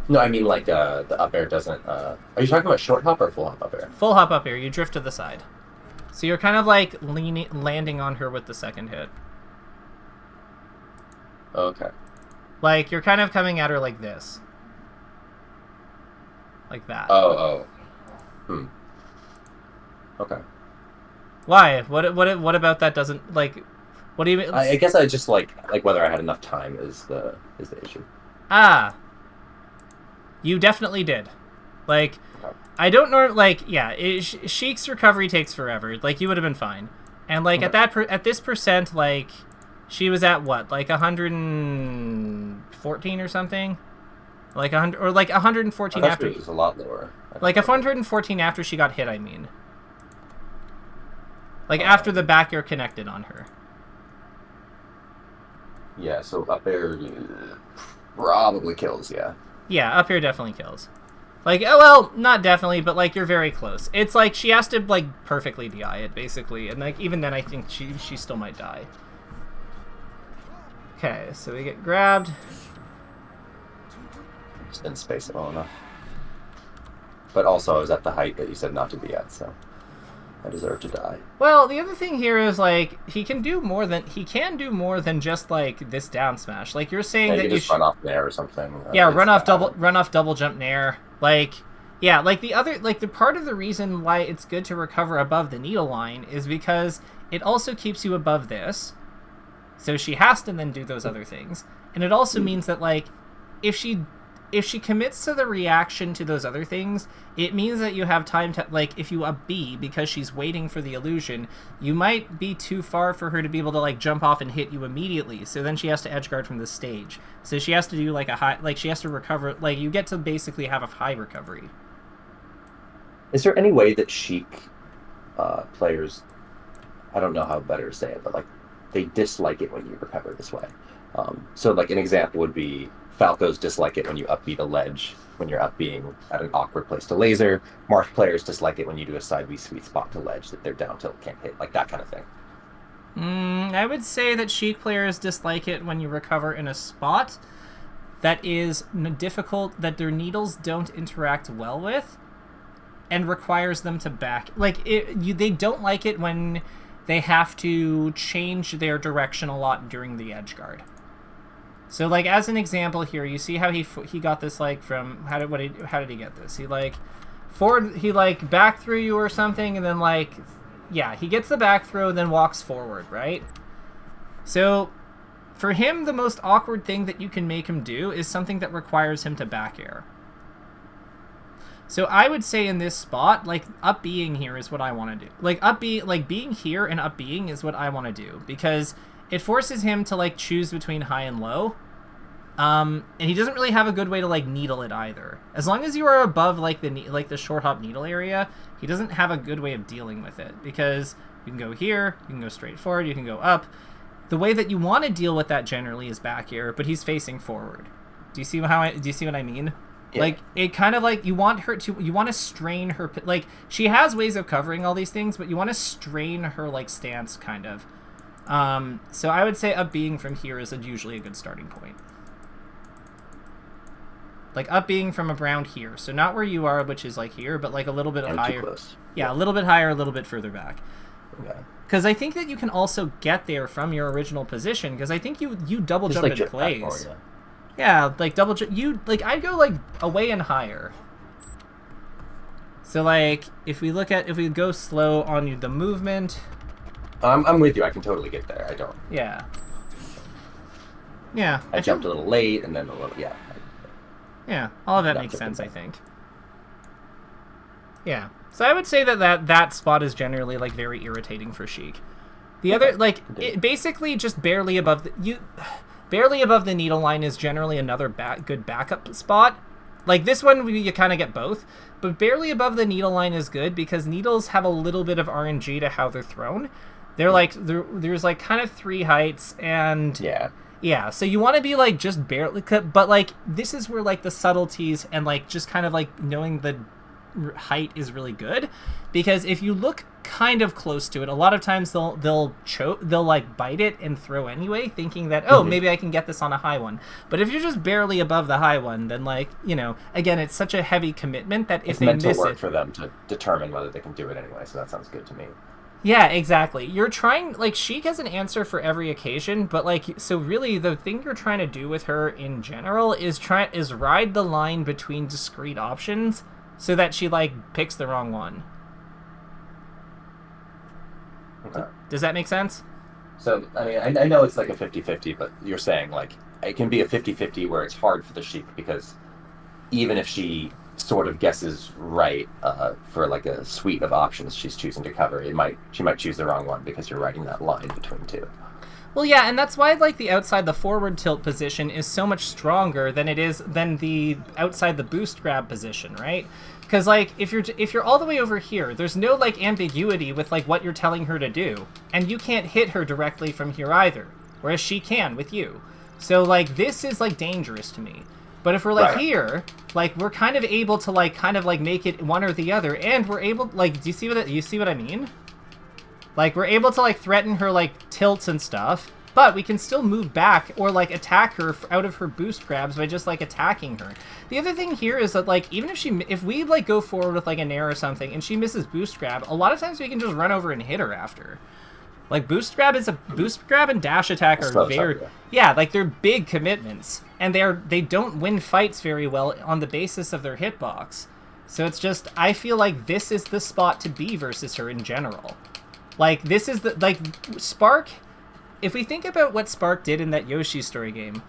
No, I mean the up air doesn't. Are you talking about short hop or full hop up air? Full hop up air. You drift to the side, so you're kind of landing on her with the second hit. Okay. You're kind of coming at her like this, like that. Oh. Okay. Why? What about that doesn't What do you mean? I guess I just whether I had enough time is the issue. Ah. You definitely did. I don't know. Sheik's recovery takes forever. You would have been fine. And at this percent, she was at what, 114 or something, 100 or 114 after. It was a lot lower. 114 after she got hit. I mean, after the back air connected on her. Yeah, so up there probably kills, yeah. Yeah, up here definitely kills. Like, oh, well, not definitely, but, like, you're very close. It's like she has to, like, perfectly DI it, basically. And, like, even then I think she still might die. Okay, so we get grabbed. Just didn't space it well enough. But also I was at the height that you said not to be at, so I deserve to die. Well, the other thing here is, like, he can do more than just, like, this down smash. Like, you're saying Yeah, that you can just run off there or something. Yeah, run off double jump nair. Like, yeah, like the part of the reason why it's good to recover above the needle line is because it also keeps you above this. So she has to then do those other things. And it also means that, like, if she commits to the reaction to those other things, it means that you have time to, like, if you up B because she's waiting for the illusion, you might be too far for her to be able to, like, jump off and hit you immediately. So then she has to edge guard from the stage. So she has to do, like, a high, like, she has to recover, like, you get to basically have a high recovery. Is there any way that Sheik players, I don't know how better to say it, but, like, they dislike it when you recover this way? So, like, an example would be Falcos dislike it when you up B the ledge, when you're up being at an awkward place to laser. Marth players dislike it when you do a side B sweet spot to ledge that their down tilt can't hit, like that kind of thing. I would say that Sheik players dislike it when you recover in a spot that is difficult, that their needles don't interact well with, and requires them to back. Like, they don't like it when they have to change their direction a lot during the edge guard. So, like, as an example here, you see how he got this, like, from how did he get this? He back threw you or something, and then, like, yeah, he gets the back throw, then walks forward, right? So, for him, the most awkward thing that you can make him do is something that requires him to back air. So I would say in this spot, like, up being here is what I want to do. Like, being here and up being is what I want to do, because it forces him to, like, choose between high and low. And he doesn't really have a good way to, like, needle it either. As long as you are above, like, the short hop needle area, he doesn't have a good way of dealing with it, because you can go here, you can go straight forward, you can go up. The way that you want to deal with that generally is back here, but he's facing forward. Do you see what I mean? Yeah. Like, it kind of, like, you want to strain her, like, she has ways of covering all these things, but you want to strain her, like, stance, kind of. So I would say up being from here is usually a good starting point. Like, up being from around here. So not where you are, which is, like, here, but, like, a little bit higher. Too close. Yeah, a little bit higher, a little bit further back. Okay. Because I think that you can also get there from your original position, because I think you double jump in place. Yeah, like, double jump. I'd go, like, away and higher. So, like, if we go slow on the movement. I'm with you. I can totally get there. I don't. Yeah. Yeah. I jumped a little late, and then a little, yeah. Yeah, all of that makes sense, I think. Yeah. So I would say that spot is generally, like, very irritating for Sheik. The other, like, basically just barely above the needle line is generally another good backup spot. Like, this one, you kind of get both, but barely above the needle line is good because needles have a little bit of RNG to how they're thrown. They're, like, there's, like, kind of 3 heights, and... Yeah, so you want to be, like, just barely... But, like, this is where, like, the subtleties and, like, just kind of, like, knowing the height is really good. Because if you look kind of close to it, a lot of times they'll like, bite it and throw anyway, thinking that, oh, maybe I can get this on a high one. But if you're just barely above the high one, then, like, you know, again, it's such a heavy commitment that if they miss it... It's mental work for them to determine whether they can do it anyway, so that sounds good to me. Yeah, exactly. You're trying, like, Sheik has an answer for every occasion, but, like, so really the thing you're trying to do with her in general is ride the line between discrete options so that she, like, picks the wrong one. Okay. Does that make sense? So, I mean, I know it's like a 50-50, but you're saying, like, it can be a 50-50 where it's hard for the Sheik because even if she sort of guesses right for, like, a suite of options she's choosing to cover, she might choose the wrong one because you're riding that line between two. Well, yeah, and that's why, like, the outside the forward tilt position is so much stronger than the outside the boost grab position, right? Because, like, if you're all the way over here, there's no, like, ambiguity with, like, what you're telling her to do, and you can't hit her directly from here either. whereas she can with you. So, like, this is, like, dangerous to me. But if we're, like, here, like, we're kind of able to, like, make it one or the other, and we're able, like, do you see what I mean? Like, we're able to, like, threaten her, like, tilts and stuff, but we can still move back or, like, attack her out of her boost grabs by just, like, attacking her. The other thing here is that, like, even if we, like, go forward with, like, a nair or something, and she misses boost grab, a lot of times we can just run over and hit her after. Like, boost grab and dash attack are very... Yeah, like, they're big commitments. And they don't win fights very well on the basis of their hitbox. So it's just, I feel like this is the spot to be versus her in general. Like, this is the... Like, Spark... If we think about what Spark did in that Yoshi story game,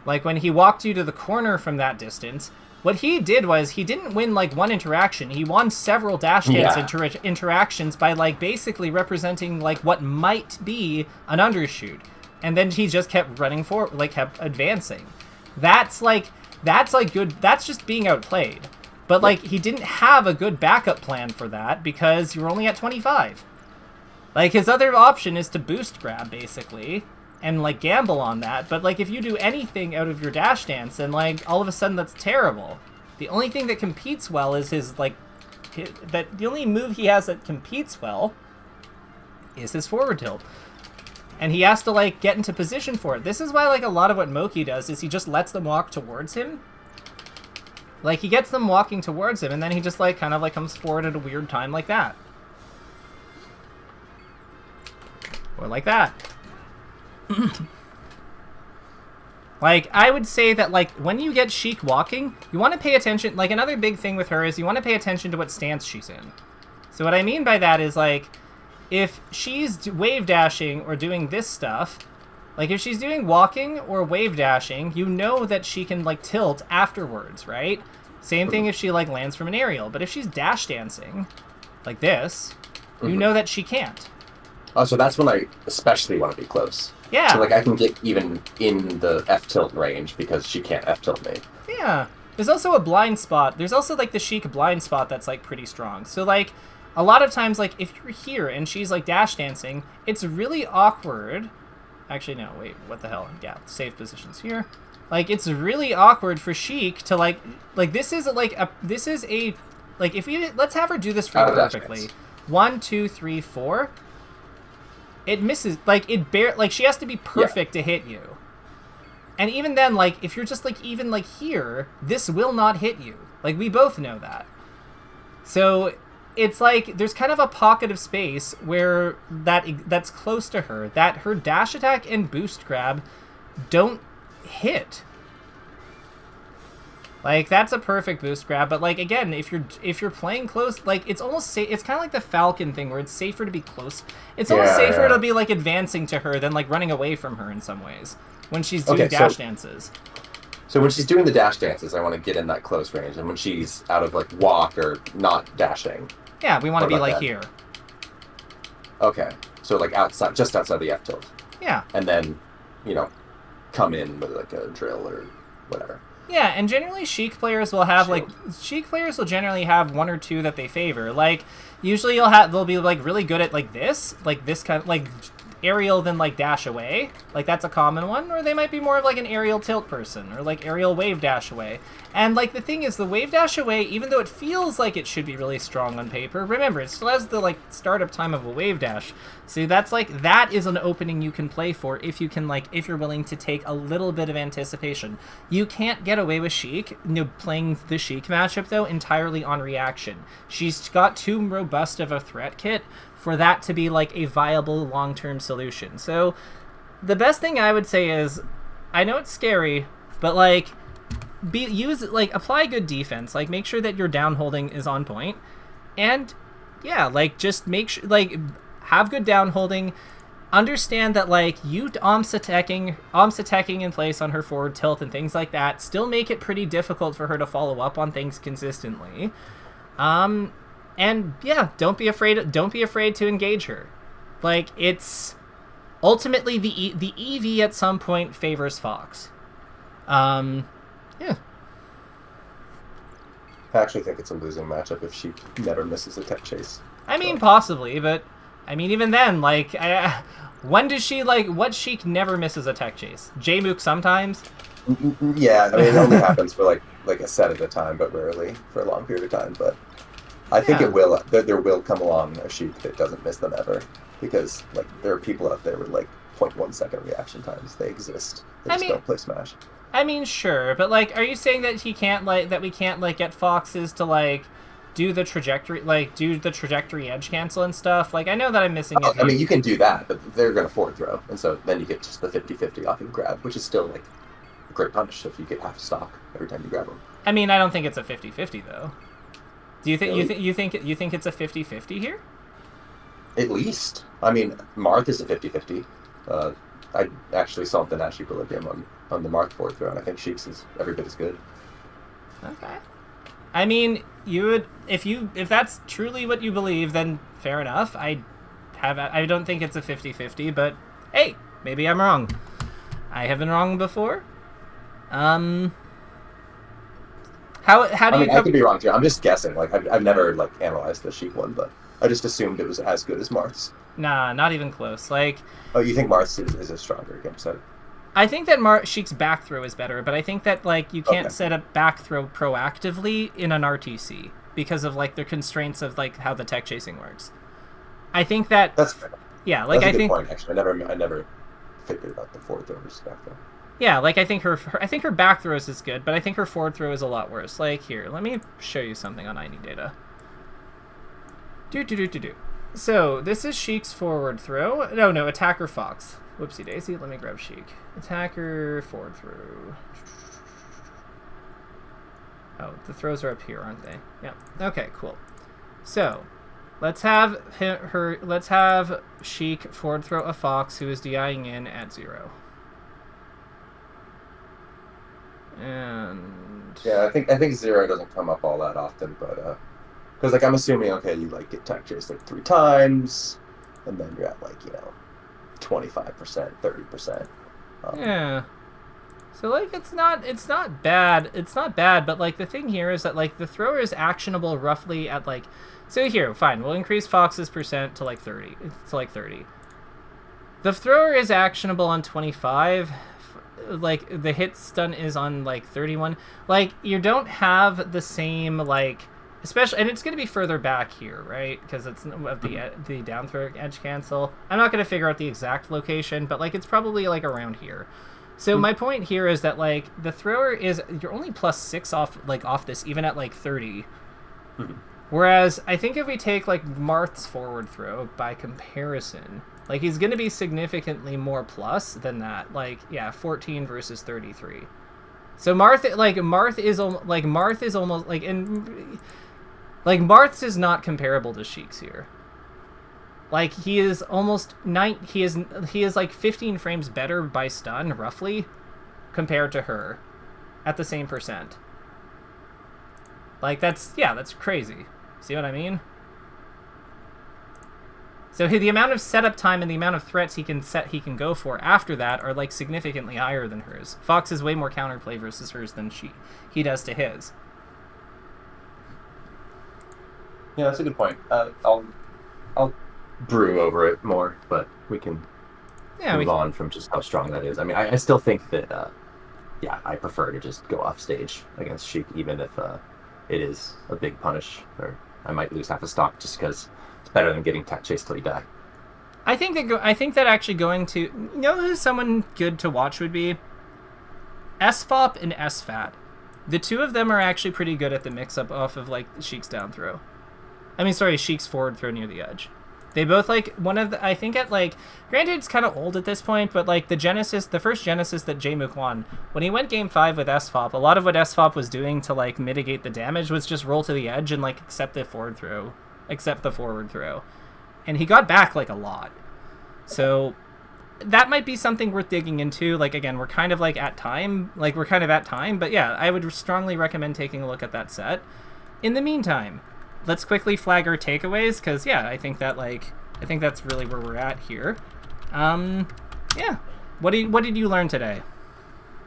like, when he walked you to the corner from that distance... What he did was, he didn't win, like, one interaction. He won several dash dance interactions by, like, basically representing, like, what might be an undershoot. And then he just kept running forward, like, kept advancing. That's good, that's just being outplayed. But, like, he didn't have a good backup plan for that, because you were only at 25. Like, his other option is to boost grab, basically, and, like, gamble on that. But, like, if you do anything out of your dash dance, then, like, all of a sudden that's terrible. The only thing that competes well is his, like, the only move he has that competes well is his forward tilt. And he has to, like, get into position for it. This is why, like, a lot of what Moki does is he just lets them walk towards him. Like, he gets them walking towards him, and then he just, like, kind of, like, comes forward at a weird time like that. Or like that. Like, I would say that, like, when you get Sheik walking, you want to pay attention. Like, another big thing with her is you want to pay attention to what stance she's in. So what I mean by that is, like, if she's wave dashing or doing this stuff, like, if she's doing walking or wave dashing, you know that she can, like, tilt afterwards, right? Same thing if she, like, lands from an aerial. But if she's dash dancing, like this, you know that she can't. Oh, so that's when I especially want to be close. Yeah. So, like, I can get even in the F-tilt range because she can't F-tilt me. Yeah. There's also a blind spot. There's also, like, the Sheik blind spot that's, like, pretty strong. So, like, a lot of times, like, if you're here and she's, like, dash dancing, it's really awkward. Actually, no, wait, what the hell? Yeah, save positions here. Like, it's really awkward for Sheik to, like, this is, like, like, if we, let's have her do this for perfectly. 1, 2, 3, 4. It misses, like, she has to be perfect to hit you. And even then, like, if you're just, like, even, like, here, this will not hit you. Like, we both know that. So, it's like, there's kind of a pocket of space where that's close to her, that her dash attack and boost grab don't hit. Like, that's a perfect boost grab, but, like, again, if you're playing close, like, it's almost it's kind of like the Falcon thing, where it's safer to be close. It's almost safer to be, like, advancing to her than, like, running away from her in some ways, when she's doing dash dances. So when she's doing the dash dances, I want to get in that close range, and when she's out of, like, walk or not dashing... Yeah, we want to be, like, here. Okay, so, like, outside, just outside the F-tilt. Yeah. And then, you know, come in with, like, a drill or whatever. Yeah, and generally Sheik players will have, like, Sheik players will generally have one or two that they favor. Like, usually they'll be, like, really good at, like, this kind of, like, aerial then, like, dash away. Like, that's a common one. Or they might be more of, like, an aerial tilt person, or, like, aerial wave dash away. And, like, the thing is, the wave dash away, even though it feels like it should be really strong on paper, remember, it still has the, like, startup time of a wave dash. So that's, like, that is an opening you can play for if you can, like, if you're willing to take a little bit of anticipation. You can't get away with Sheik, playing the Sheik matchup, though, entirely on reaction. She's got too robust of a threat kit for that to be, like, a viable long-term solution. So the best thing I would say is, I know it's scary, but, like, apply good defense. Like, make sure that your down holding is on point, and yeah, like, just make sure, like, have good down holding. Understand that, like, you omps attacking in place on her forward tilt and things like that still make it pretty difficult for her to follow up on things consistently. And yeah, don't be afraid to engage her. Like, it's ultimately the EV at some point favors Fox. Yeah. I actually think it's a losing matchup if she never misses a tech chase. I mean, possibly, but I mean, even then, like, when does she, like, what Sheik never misses a tech chase? J-Mook sometimes? Yeah, I mean, it only happens for like a set at a time, but rarely for a long period of time. But I think Yeah. it will. There will come along a Sheik that doesn't miss them ever, because like there are people out there with like 0.1 second reaction times. They exist. They I just mean, don't play Smash. I mean, sure, but, like, are you saying that he can't, like, that we can't, like, get Foxes to, like, do the trajectory edge cancel and stuff? Like, I know that I'm missing it I here. mean, you can do that, but they're going to forward throw, and so then you get just the 50-50 off of grab, which is still like a great punish if you get half a stock every time you grab them. I mean, I don't think it's a 50-50, though. Do you think Really? you think it's a 50-50 here? At least. I mean, Marth is a 50-50. I actually saw the Nash equilibrium on the Marth forward throw, and I think Sheik's is every bit as good. Okay. I mean, you would if that's truly what you believe, then fair enough. I don't think it's a 50-50, but hey, maybe I'm wrong. I have been wrong before. How do I you mean, I could be wrong too. I'm just guessing. Like, I've never like analyzed the Sheik one, but I just assumed it was as good as Marth's. Nah, not even close. Like, Oh, you think Marth's is a stronger game set? I think that Sheik's back throw is better, but I think that, like, you can't Okay. set up back throw proactively in an RTC because of, like, the constraints of, like, how the tech chasing works. I think that, That's fair. yeah, like, That's a I good think, point. Actually, I never figured out the forward throw versus back throw. yeah, like, I think her back throws is good, but I think her forward throw is a lot worse. Like, here, let me show you something on ID data. Do. So, this is Sheik's forward throw. No, attacker Fox. Whoopsie daisy, let me grab Sheik. Attacker, forward throw. Oh, the throws are up here, aren't they? Yeah. Okay, cool. So, let's have let's have Sheik forward throw a Fox who is DIing in at 0. And Yeah, I think 0 doesn't come up all that often, but because like I'm assuming, okay, you like get tech chased like 3 times, and then you're at like 25%, 30%. yeah. So, like, it's not bad. It's not bad, but, like, the thing here is that, like, the thrower is actionable roughly at, like... So here, fine, we'll increase Fox's percent to, like, 30. The thrower is actionable on 25. Like, the hit stun is on, like, 31. Like, you don't have the same, like... Especially, and it's going to be further back here, right? Because it's of the down throw edge cancel. I'm not going to figure out the exact location, but, like, it's probably, like, around here. So my point here is that, like, the thrower is, you're only +6 off this, even at, like, 30. Mm-hmm. Whereas, I think if we take, like, Marth's forward throw, by comparison, like, he's going to be significantly more plus than that. Like, yeah, 14 versus 33. So Marth is almost, like, Marth's is not comparable to Sheik's here. Like, he is almost he is like 15 frames better by stun, roughly, compared to her, at the same percent. Like, that's crazy. See what I mean? So the amount of setup time and the amount of threats he can go for after that are, like, significantly higher than hers. Fox has way more counterplay versus hers than he does to his. Yeah, that's a good point. I'll brew over it more, but we can move on from just how strong that is. I mean, I still think that, I prefer to just go off stage against Sheik, even if it is a big punish, or I might lose half a stock just because it's better than getting tech chased till you die. I think that actually going to, you know, who someone good to watch would be SFOP and SFAT. The two of them are actually pretty good at the mix-up off of, like, Sheik's down throw. I mean, sorry, Sheik's forward throw near the edge. They both, like, I think at, like, granted it's kind of old at this point, but, like, the first Genesis that J-Mook won, when he went game 5 with SFOP, a lot of what SFOP was doing to, like, mitigate the damage was just roll to the edge and, like, accept the forward throw. And he got back, like, a lot. So that might be something worth digging into. Like, again, we're kind of at time, but yeah, I would strongly recommend taking a look at that set. In the meantime, let's quickly flag our takeaways, because, yeah, I think that's really where we're at here. Yeah. What did you learn today?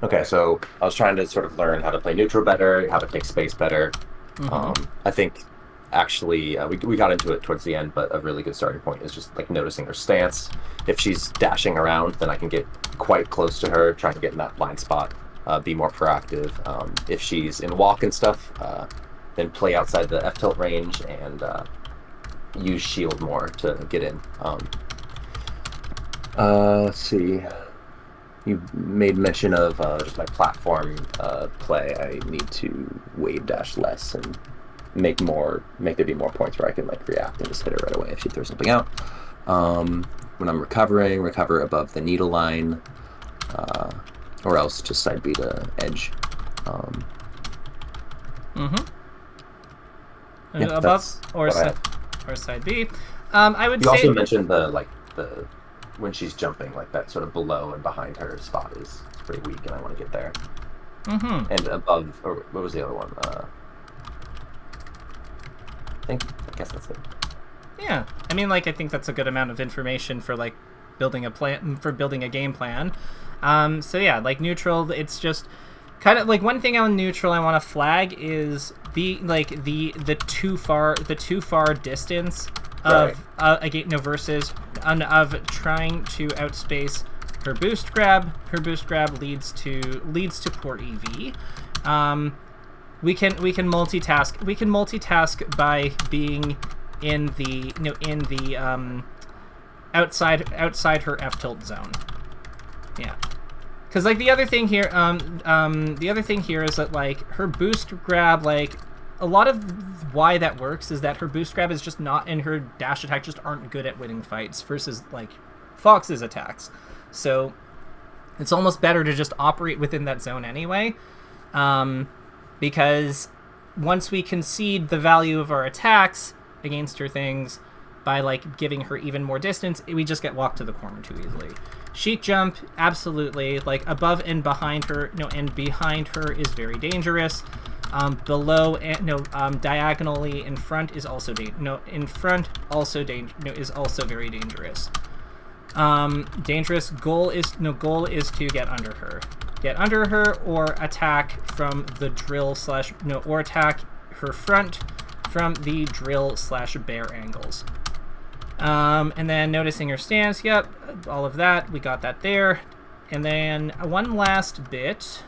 Okay, so I was trying to sort of learn how to play neutral better, how to take space better. Mm-hmm. I think actually we got into it towards the end, but a really good starting point is just like noticing her stance. If she's dashing around, then I can get quite close to her, trying to get in that blind spot, be more proactive. If she's in walk and stuff, then play outside the F tilt range and use shield more to get in. Let's see. You made mention of just my platform play. I need to wave dash less and make there be more points where I can like react and just hit her right away if she throws something out. When I'm recover above the needle line, or else just side B to edge. Yeah, above or side B. I would you say. You also mentioned the when she's jumping, like that sort of below and behind her spot is pretty weak, and I want to get there. And above, or what was the other one? I guess that's it. Yeah, I mean, like, I think that's a good amount of information for like building a game plan. So yeah, like neutral, it's just kind of like one thing on neutral I want to flag is the too far distance of versus of trying to outspace her boost grab. Her boost grab leads to poor EV. We can multitask. We can multitask by being in the outside her F tilt zone. Yeah. Because like the other thing here is that like her boost grab, like a lot of why that works is that her boost grab is just not, and her dash attack just aren't good at winning fights versus like Fox's attacks. So it's almost better to just operate within that zone anyway, because once we concede the value of our attacks against her things by like giving her even more distance, we just get walked to the corner too easily. Sheik jump, absolutely. Like above and behind her, and behind her is very dangerous. Below and diagonally in front is also is also very dangerous. Dangerous goal is to get under her, or attack from the drill or attack her front from the drill / bear angles. And then noticing her stance, yep, all of that, we got that there. And then one last bit.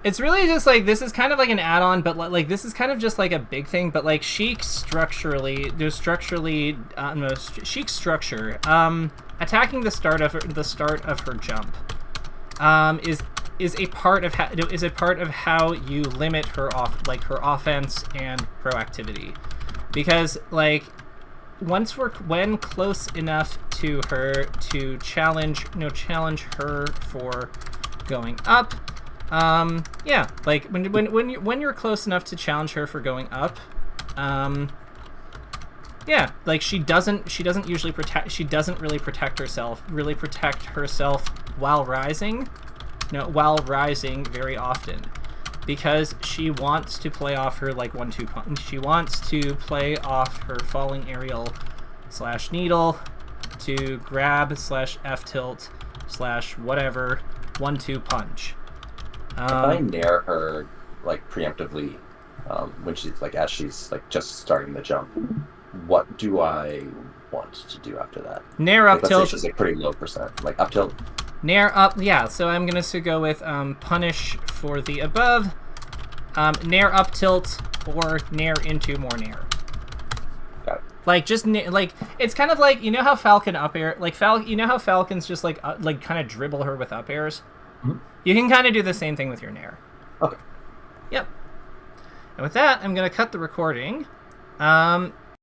It's really just like, this is kind of like an add-on, but like this is kind of just like a big thing, but like Sheik's structure, attacking the start of her jump, is a part of how you limit her her offense and proactivity, because like when close enough to her to challenge her for going up, yeah, like when you're close enough to challenge her for going up, yeah, like she doesn't really protect herself while rising very often, because she wants to play off her like 1-2 punch. She wants to play off her falling aerial / needle to grab / F tilt / whatever 1-2 punch. If I nair her like preemptively, when she's like, as she's like just starting the jump, what do I want to do after that? Nair up tilt. She's like pretty low percent, like up tilt. Nair up, yeah, so I'm going to go with punish for the above, nair up tilt, or nair into more nair. Got it. Like, just, like, it's kind of like, you know how Falcon up air, like, you know how Falcons just, like kind of dribble her with up airs? Mm-hmm. You can kind of do the same thing with your nair. Okay. Yep. And with that, I'm going to cut the recording.